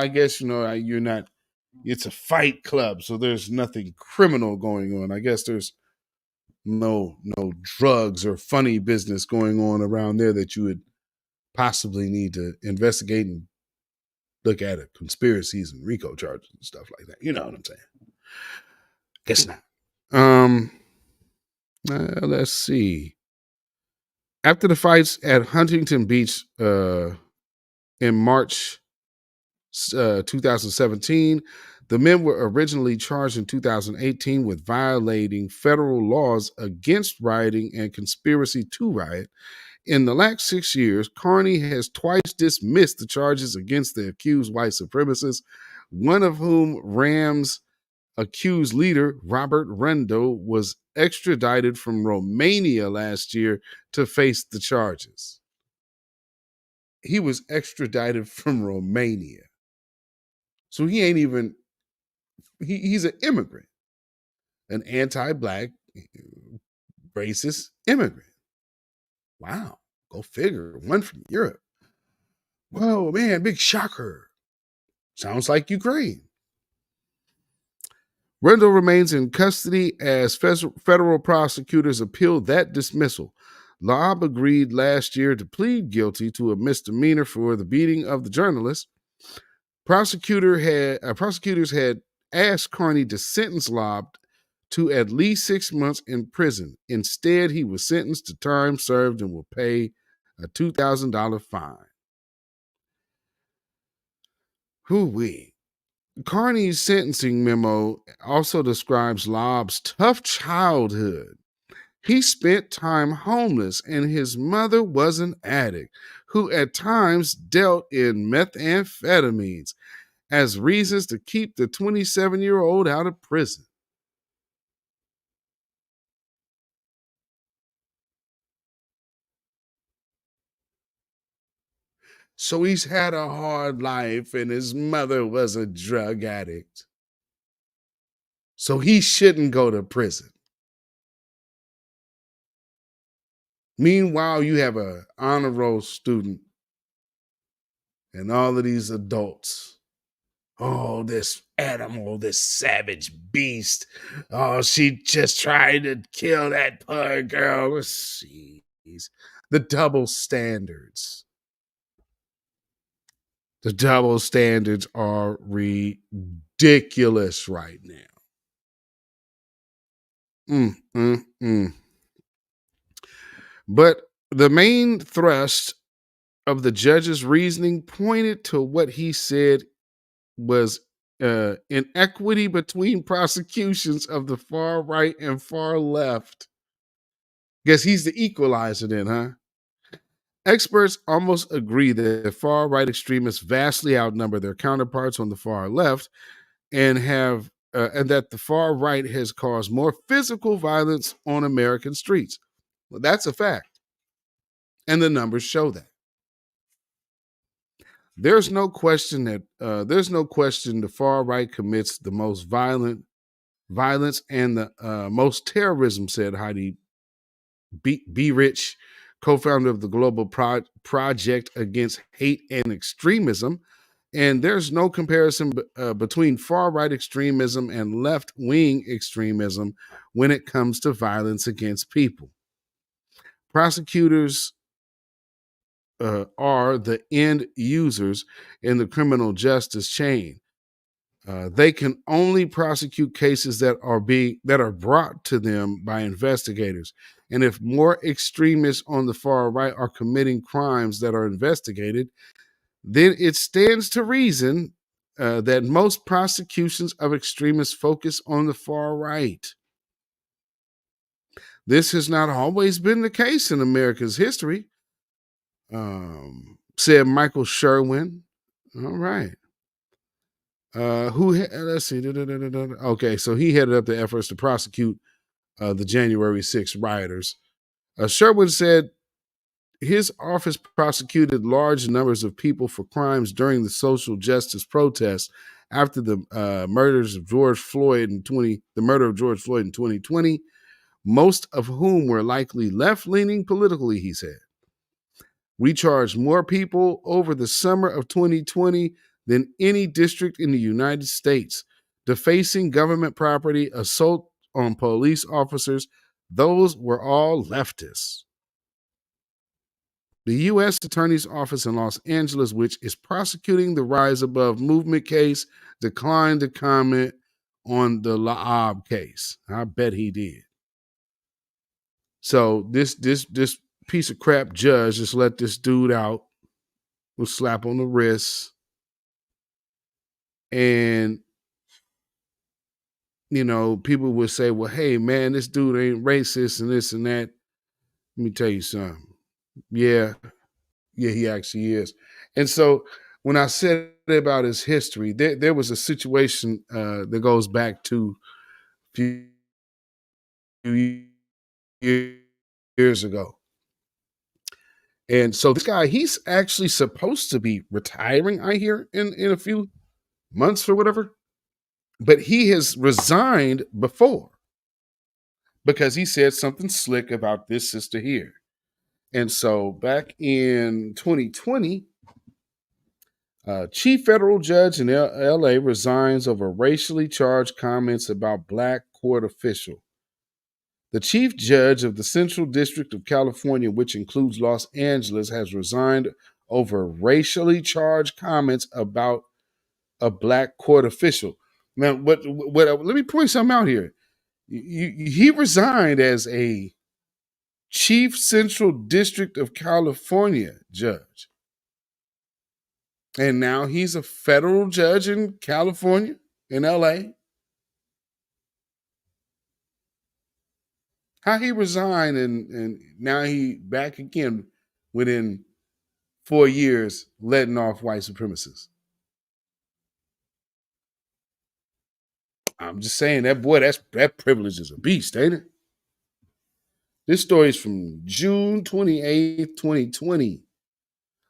guess, you're not, it's a fight club, so there's nothing criminal going on. I guess there's no drugs or funny business going on around there that you would possibly need to investigate and look at it, conspiracies and RICO charges and stuff like that. You know what I'm saying? Guess not. Let's see. After the fights at Huntington Beach in March 2017. The men were originally charged in 2018 with violating federal laws against rioting and conspiracy to riot. In the last 6 years, Carney has twice dismissed the charges against the accused white supremacists, one of whom, Rams' accused leader, Robert Rendo, was extradited from Romania last year to face the charges. He was extradited from Romania. So he ain't even, he's an immigrant, an anti-black, racist immigrant. Wow, go figure. One from Europe. Whoa, man, big shocker. Sounds like Ukraine. Rendell remains in custody as federal prosecutors appeal that dismissal. Lobb agreed last year to plead guilty to a misdemeanor for the beating of the journalist. Prosecutors had asked Carney to sentence Lobb to at least 6 months in prison. Instead, he was sentenced to time served and will pay a $2,000 fine. Hoo-wee. Carney's sentencing memo also describes Lobb's tough childhood. He spent time homeless, and his mother was an addict who at times dealt in methamphetamines as reasons to keep the 27-year-old out of prison. So he's had a hard life, and his mother was a drug addict. So he shouldn't go to prison. Meanwhile, you have an honor roll student and all of these adults. Oh, this animal, this savage beast. Oh, she just tried to kill that poor girl. Jeez. The double standards. The double standards are ridiculous right now. But the main thrust of the judge's reasoning pointed to what he said was inequity between prosecutions of the far right and far left. Guess he's the equalizer then, huh? Experts almost agree that far right extremists vastly outnumber their counterparts on the far left, and that the far right has caused more physical violence on American streets. Well, that's a fact, and the numbers show that. There's no question the far right commits the most violence and the most terrorism, said Heidi B. Rich, co-founder of the Global Project Against Hate and Extremism. And there's no comparison between far-right extremism and left-wing extremism when it comes to violence against people. Prosecutors are the end users in the criminal justice chain. They can only prosecute cases that are brought to them by investigators. And if more extremists on the far right are committing crimes that are investigated, then it stands to reason that most prosecutions of extremists focus on the far right. This has not always been the case in America's history, said Michael Sherwin. All right. Let's see. Okay, so he headed up the efforts to prosecute the January 6th rioters. Sherwin said his office prosecuted large numbers of people for crimes during the social justice protests after the murder of George Floyd in 2020, most of whom were likely left-leaning politically, he said. We charged more people over the summer of 2020 than any district in the United States. Defacing government property, assault on police officers, those were all leftists. The U.S. Attorney's Office in Los Angeles, which is prosecuting the Rise Above movement case, declined to comment on the Lobb case. I bet he did. So this piece of crap judge just let this dude out will slap on the wrist, and people would say, well, hey man, this dude ain't racist and this and that. Let me tell you something. Yeah, he actually is. And so when I said about his history, there was a situation that goes back to a few years ago. And so this guy, he's actually supposed to be retiring, I hear, in a few months or whatever. But he has resigned before because he said something slick about this sister here. And so back in 2020, chief federal judge in LA resigns over racially charged comments about black court official. The chief judge of the Central District of California, which includes Los Angeles, has resigned over racially charged comments about a black court official. Now, what let me point something out here. He resigned as a chief Central District of California judge. And now he's a federal judge in California, in LA. How he resigned and now he back again within 4 years letting off white supremacists. I'm just saying that privilege is a beast, ain't it? This story is from June 28th, 2020.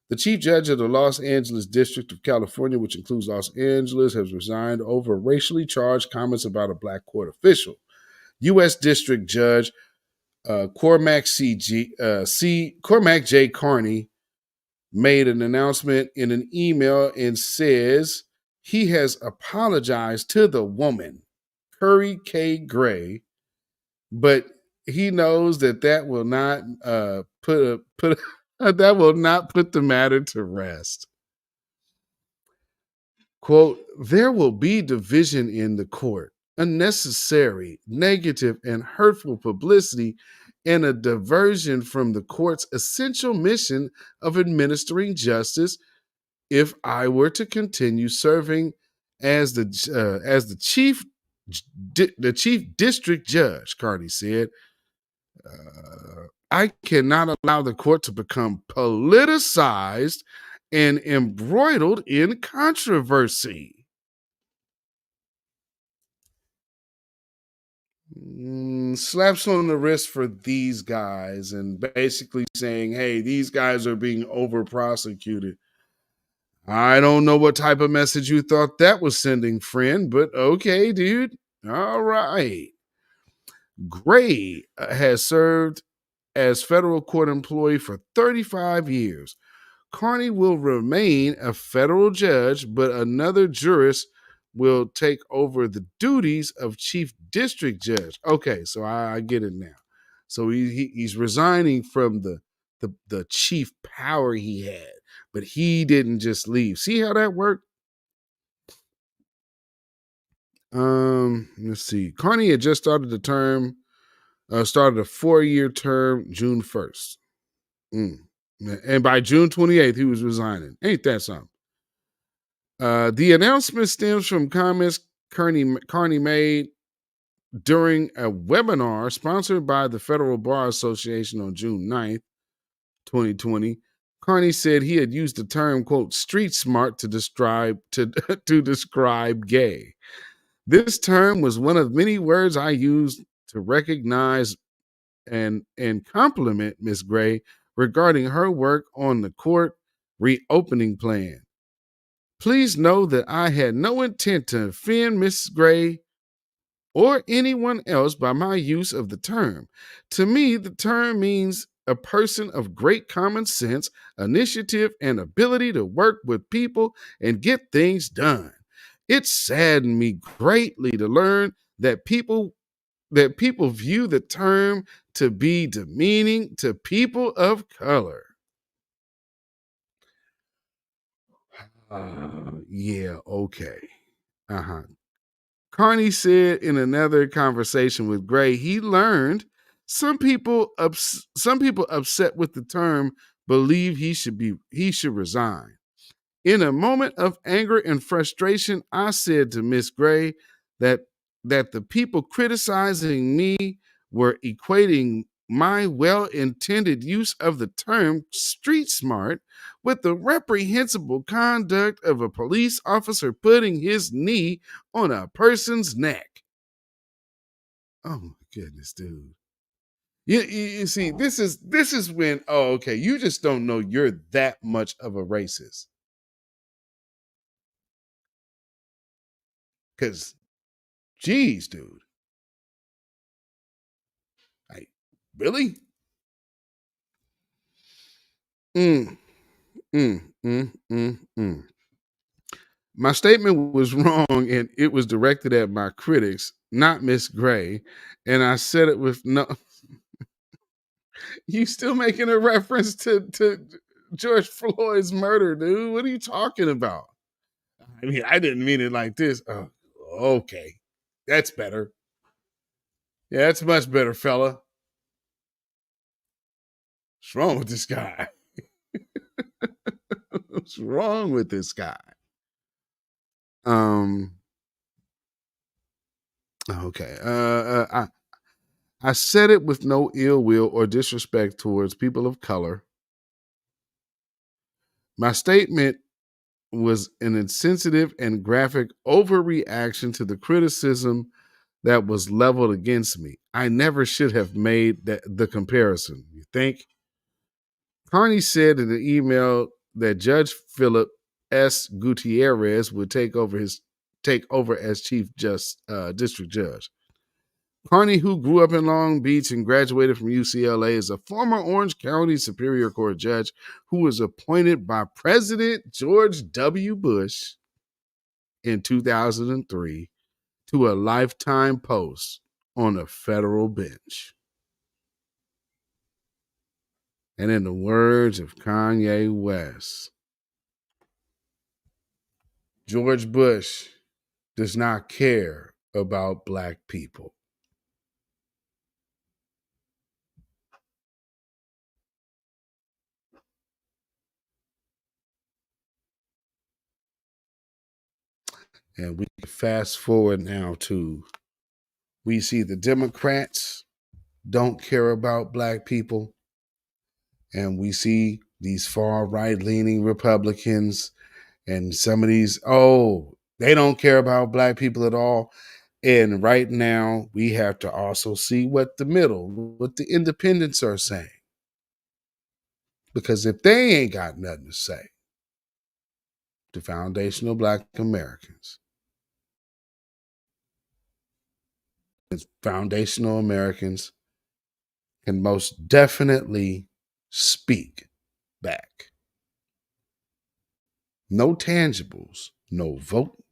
The chief judge of the Los Angeles District of California, which includes Los Angeles, has resigned over racially charged comments about a black court official. U.S. District Judge Cormac J. Carney made an announcement in an email and says he has apologized to the woman, Curry K. Gray, but he knows that will not that will not put the matter to rest. Quote, there will be division in the court, unnecessary, negative, and hurtful publicity, and a diversion from the court's essential mission of administering justice if I were to continue serving as the chief district judge, Carney said. I cannot allow the court to become politicized and embroiled in controversy. Slaps on the wrist for these guys and basically saying, hey, these guys are being over prosecuted. I don't know what type of message you thought that was sending, friend, but okay, dude. All right. Gray has served as federal court employee for 35 years. Carney will remain a federal judge, but another jurist will take over the duties of chief district judge. Okay, so I get it now. So he's resigning from the chief power he had, but he didn't just leave. See how that worked? Let's see. Carney had just started a 4-year term June 1st. And by June 28th, he was resigning. Ain't that something? The announcement stems from comments Carney made during a webinar sponsored by the Federal Bar Association on June 9th, 2020. Carney said he had used the term, quote, street smart to describe gay. This term was one of many words I used to recognize and compliment Ms. Gray regarding her work on the court reopening plan. Please know that I had no intent to offend Ms. Gray or anyone else by my use of the term. To me, the term means a person of great common sense, initiative, and ability to work with people and get things done. It saddened me greatly to learn that people view the term to be demeaning to people of color. Yeah, okay. Carney said in another conversation with Gray, he learned some people upset with the term believe he should resign. In a moment of anger and frustration, I said to Miss Gray that the people criticizing me were equating my well-intended use of the term street smart with the reprehensible conduct of a police officer putting his knee on a person's neck. Oh my goodness, dude. You see, this is when, oh, okay, you just don't know you're that much of a racist. Because, geez, dude. Like, really? My statement was wrong, and it was directed at my critics, not Miss Gray. And I said it with no... You still making a reference to George Floyd's murder, dude. What are you talking about? I mean, I didn't mean it like this. Oh, okay. That's better. Yeah, that's much better, fella. What's wrong with this guy? What's wrong with this guy? Okay. I said it with no ill will or disrespect towards people of color. My statement was an insensitive and graphic overreaction to the criticism that was leveled against me. I never should have made the comparison. You think? Carney said in the email that Judge Philip S. Gutierrez would take over as Chief District Judge. Carney, who grew up in Long Beach and graduated from UCLA, is a former Orange County Superior Court judge who was appointed by President George W. Bush in 2003 to a lifetime post on a federal bench. And in the words of Kanye West, George Bush does not care about black people. And we fast forward now to, we see the Democrats don't care about black people. And we see these far right leaning Republicans and some of these, they don't care about black people at all. And right now we have to also see what the independents are saying. Because if they ain't got nothing to say to foundational black Americans, foundational Americans can most definitely speak back. No tangibles, no vote,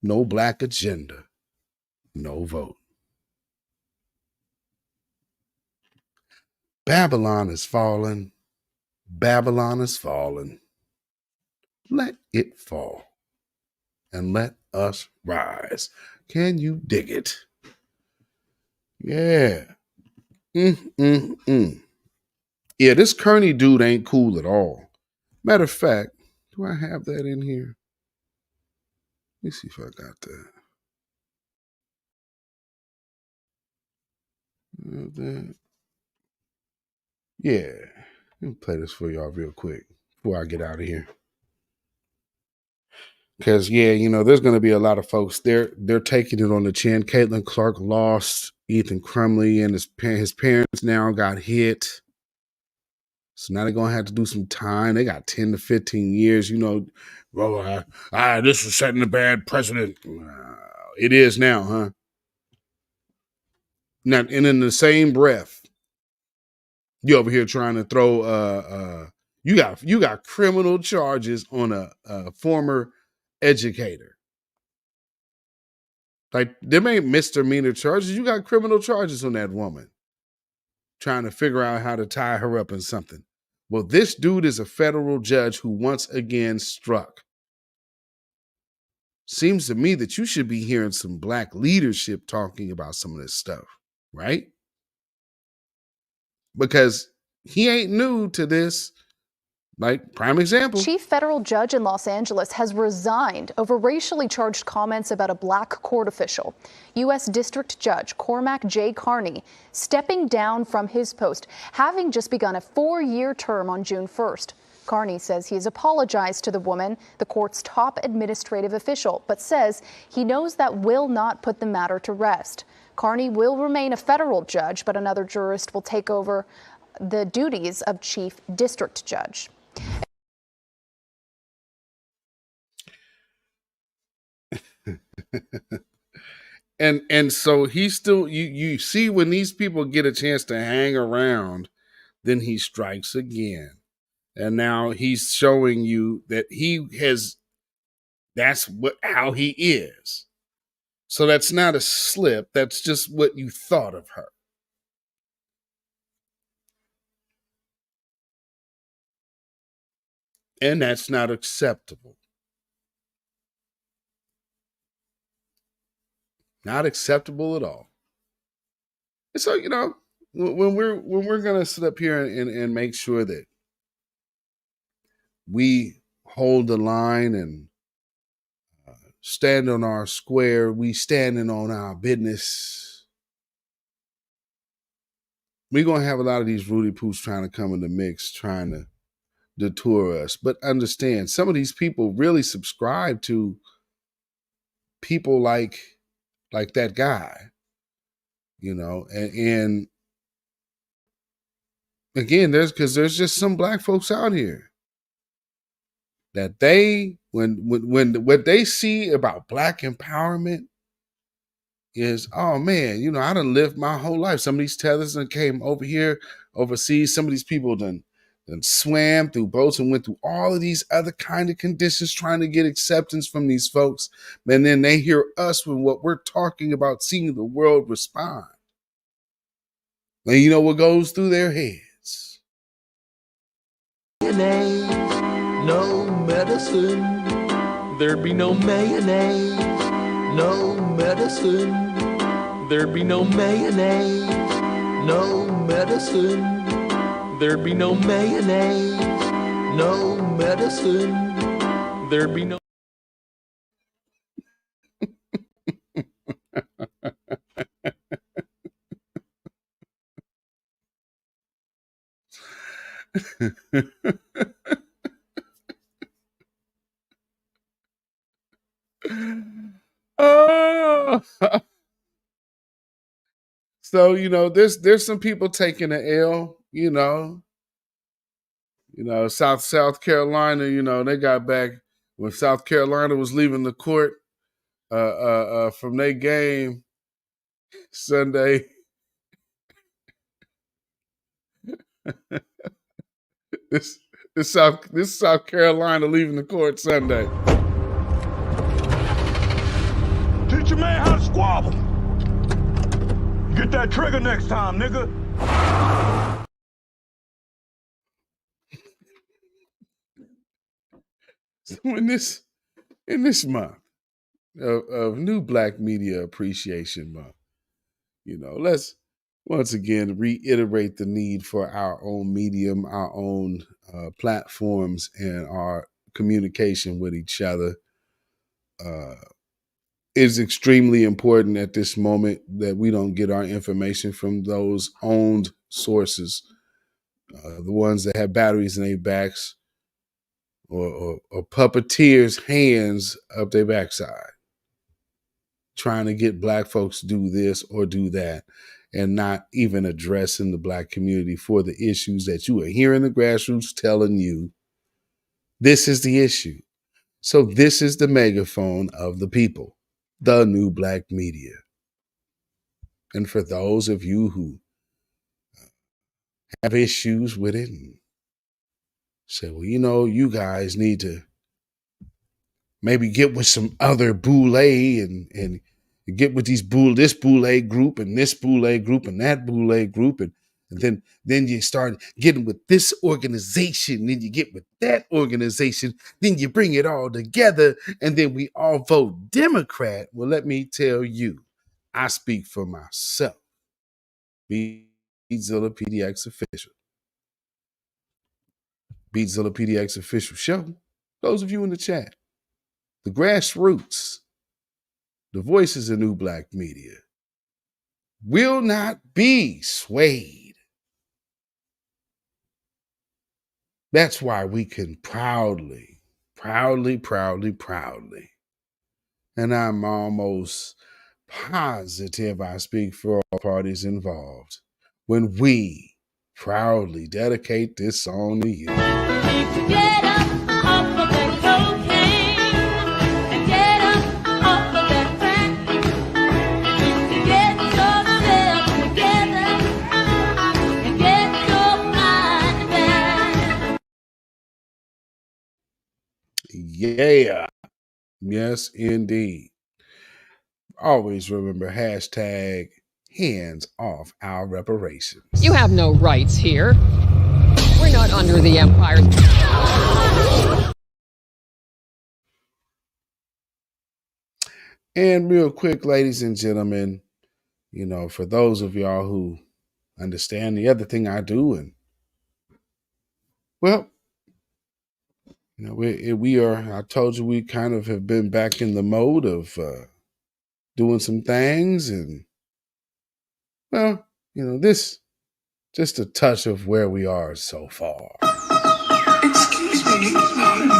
no black agenda, no vote. Babylon is fallen. Babylon is fallen. Let it fall and let us rise. Can you dig it? Yeah. Yeah, this Kearney dude ain't cool at all. Matter of fact, do I have that in here? Let me see if I got that. Yeah. Let me play this for y'all real quick before I get out of here. Because, yeah, there's going to be a lot of folks. They're taking it on the chin. Caitlin Clark lost. Ethan Crumbley and his parents now got hit. So now they're going to have to do some time. They got 10 to 15 years. This is setting a bad precedent. It is now, huh? Now, and in the same breath, you over here trying to throw you got criminal charges on a former educator. Like, them ain't misdemeanor charges. You got criminal charges on that woman. Trying to figure out how to tie her up in something. Well, this dude is a federal judge who once again struck. Seems to me that you should be hearing some black leadership talking about some of this stuff, right? Because he ain't new to this. Like, prime example. Chief federal judge in Los Angeles has resigned over racially charged comments about a black court official. U.S. District Judge Cormac J. Carney stepping down from his post, having just begun a 4-year term on June 1st. Carney says he has apologized to the woman, the court's top administrative official, but says he knows that will not put the matter to rest. Carney will remain a federal judge, but another jurist will take over the duties of chief district judge. And so he still, you see, when these people get a chance to hang around, then he strikes again. And now he's showing you that that's how he is. So that's not a slip. That's just what you thought of her. And that's not acceptable. Not acceptable at all. And so, when we're gonna sit up here and make sure that we hold the line and stand on our square, we standing on our business, we're gonna have a lot of these Rudy Poops trying to come in the mix, trying to detour us. But understand, some of these people really subscribe to people like that guy, and again, there's just some black folks out here that when what they see about black empowerment is, oh man, I done lived my whole life. Some of these tethers that came over here overseas. Some of these people done swam through boats and went through all of these other kind of conditions trying to get acceptance from these folks. And then they hear us with what we're talking about, seeing the world respond. And you know what goes through their heads? Mayonnaise, no medicine. There'd be no mayonnaise, no medicine. There'd be no mayonnaise, no medicine. There'd be no mayonnaise, no medicine. There'd be no. Oh. So, there's some people taking an L, South Carolina, they got back when South Carolina was leaving the court from their game Sunday. This South Carolina leaving the court Sunday. Teach your man how to squabble. Get that trigger next time, nigga. So in this month of New Black Media Appreciation Month, let's once again reiterate the need for our own medium, our own platforms, and our communication with each other. Is extremely important at this moment that we don't get our information from those owned sources, the ones that have batteries in their backs or puppeteers' hands up their backside, trying to get black folks to do this or do that, and not even addressing the black community for the issues that you are hearing the grassroots telling you. This is the issue. So this is the megaphone of the people, the New Black Media. And for those of you who have issues with it and say, well, you guys need to maybe get with some other boule and get with this boule group and this boule group and that boule group. And then you start getting with this organization, then you get with that organization, then you bring it all together, and then we all vote Democrat. Well, let me tell you, I speak for myself. Beatzillapdx official. Beatzilla PDX official show. Those of you in the chat, the grassroots, the voices of new black media will not be swayed. That's why we can proudly, and I'm almost positive I speak for all parties involved when we proudly dedicate this song to you. Get up off of that cocaine and get up off of that crack. Get yourself together and get your mind back. Yeah. Yes, indeed. Always remember hashtag hands off our reparations. You have no rights here. We're not under the empire. And real quick, ladies and gentlemen, you know, for those of y'all who understand the other thing I do, and well, you know, we are, I told you, we kind of have been back in the mode of doing some things, and well, you know, this just a touch of where we are so far. Excuse me, pardon me.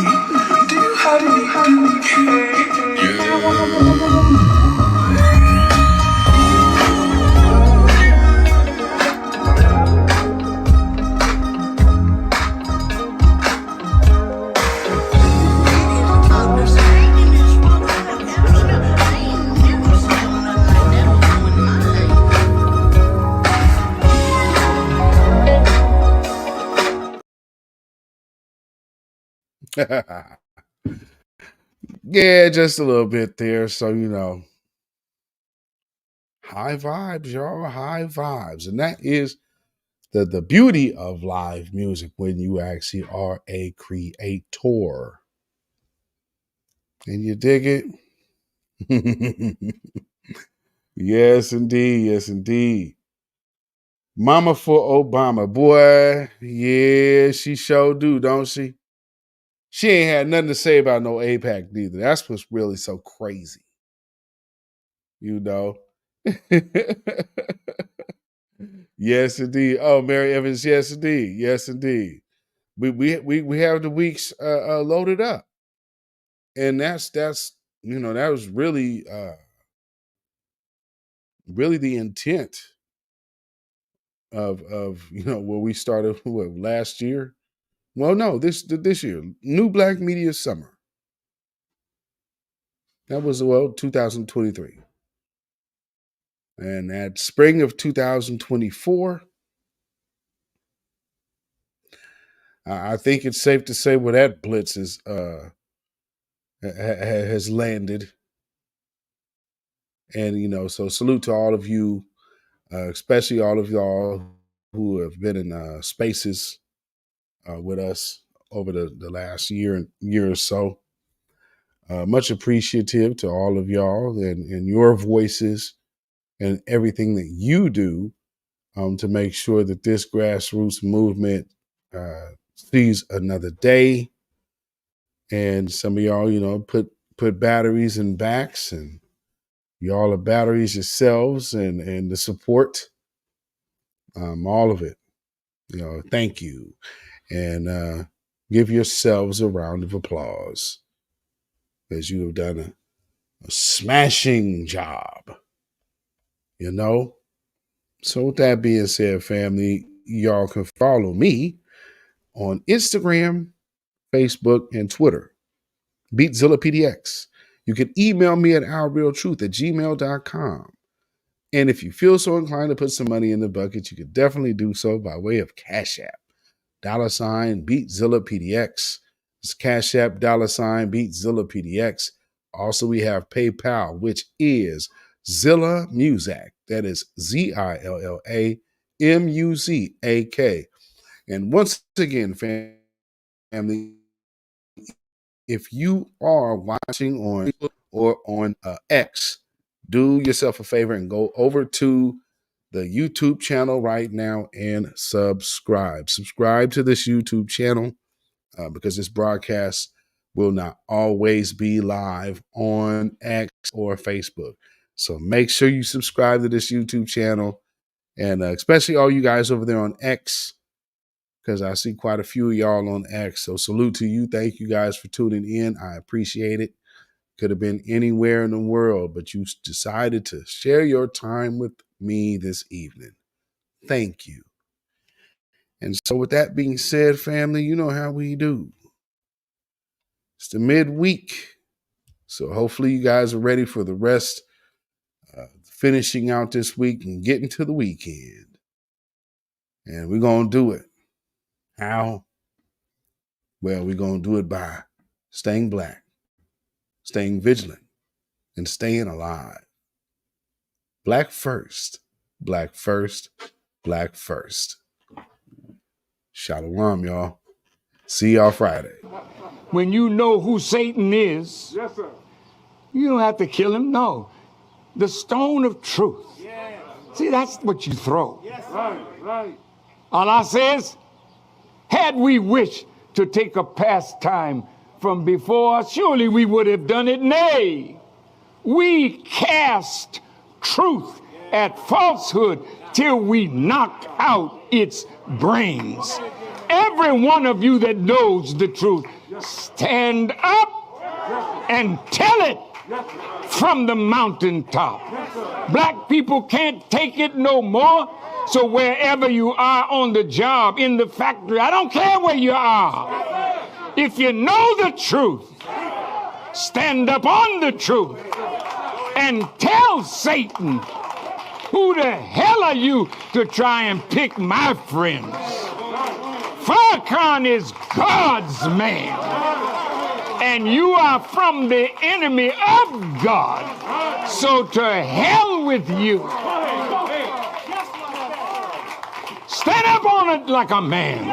Do you have any Yeah, just a little bit there. So, you know, high vibes, y'all, high vibes. And that is the beauty of live music when you actually are a creator. And you dig it? Yes, indeed. Yes, indeed. Mama for Obama. Boy, yeah, she sure do, don't she? She ain't had nothing to say about no AIPAC neither. That's what's really so crazy. You know? Yes, indeed. Oh, Mary Evans, yes, indeed. Yes, indeed. We have the weeks loaded up. And that's you know, that was really the intent of you know, where we started last year. Well, no, this year. New Black Media Summer. That was 2023. And at spring of 2024, I think it's safe to say where that blitz is has landed. And, you know, so salute to all of you, especially all of y'all who have been in spaces with us over the last year or so. Much appreciative to all of y'all and your voices and everything that you do to make sure that this grassroots movement sees another day. And some of y'all, you know, put batteries in backs, and y'all are batteries yourselves, and the support, all of it. You know, thank you. And give yourselves a round of applause, as you have done a smashing job, you know? So with that being said, family, y'all can follow me on Instagram, Facebook, and Twitter, beatzillapdx. You can email me at ourrealtruth@gmail.com. And if you feel so inclined to put some money in the bucket, you can definitely do so by way of CashApp. $ beatzillapdx. It's CashApp $ beatzillapdx. Also, we have PayPal, which is Zilla Muzak. That is ZILLAMUZAK. And once again, family, if you are watching on or on X, do yourself a favor and go over to the YouTube channel right now and subscribe. Subscribe to this YouTube channel. because this broadcast will not always be live on X or Facebook. So make sure you subscribe to this YouTube channel, and especially all you guys over there on X, because I see quite a few of y'all on X. So salute to you. Thank you guys for tuning in. I appreciate it. Could have been anywhere in the world, but you decided to share your time with me this evening. Thank you. And so with that being said, family, you know how we do. It's the midweek. So hopefully you guys are ready for the rest, finishing out this week and getting to the weekend. And we're going to do it. How? Well, we're going to do it by staying black, staying vigilant, and staying alive. Black first, black first, black first. Shalom, y'all. See y'all Friday. When you know who Satan is, yes, sir, you don't have to kill him. No. The stone of truth. Yes. See, that's what you throw. Yes, right. Allah says, had we wished to take a pastime from before, surely we would have done it. Nay, we cast truth at falsehood till we knock out its brains. Every one of you that knows the truth, stand up and tell it from the mountaintop. Black people can't take it no more. So wherever you are on the job, in the factory, I don't care where you are. If you know the truth, stand up on the truth and tell Satan, who the hell are you to try and pick my friends? Farrakhan is God's man, and you are from the enemy of God. So to hell with you. Stand up on it like a man.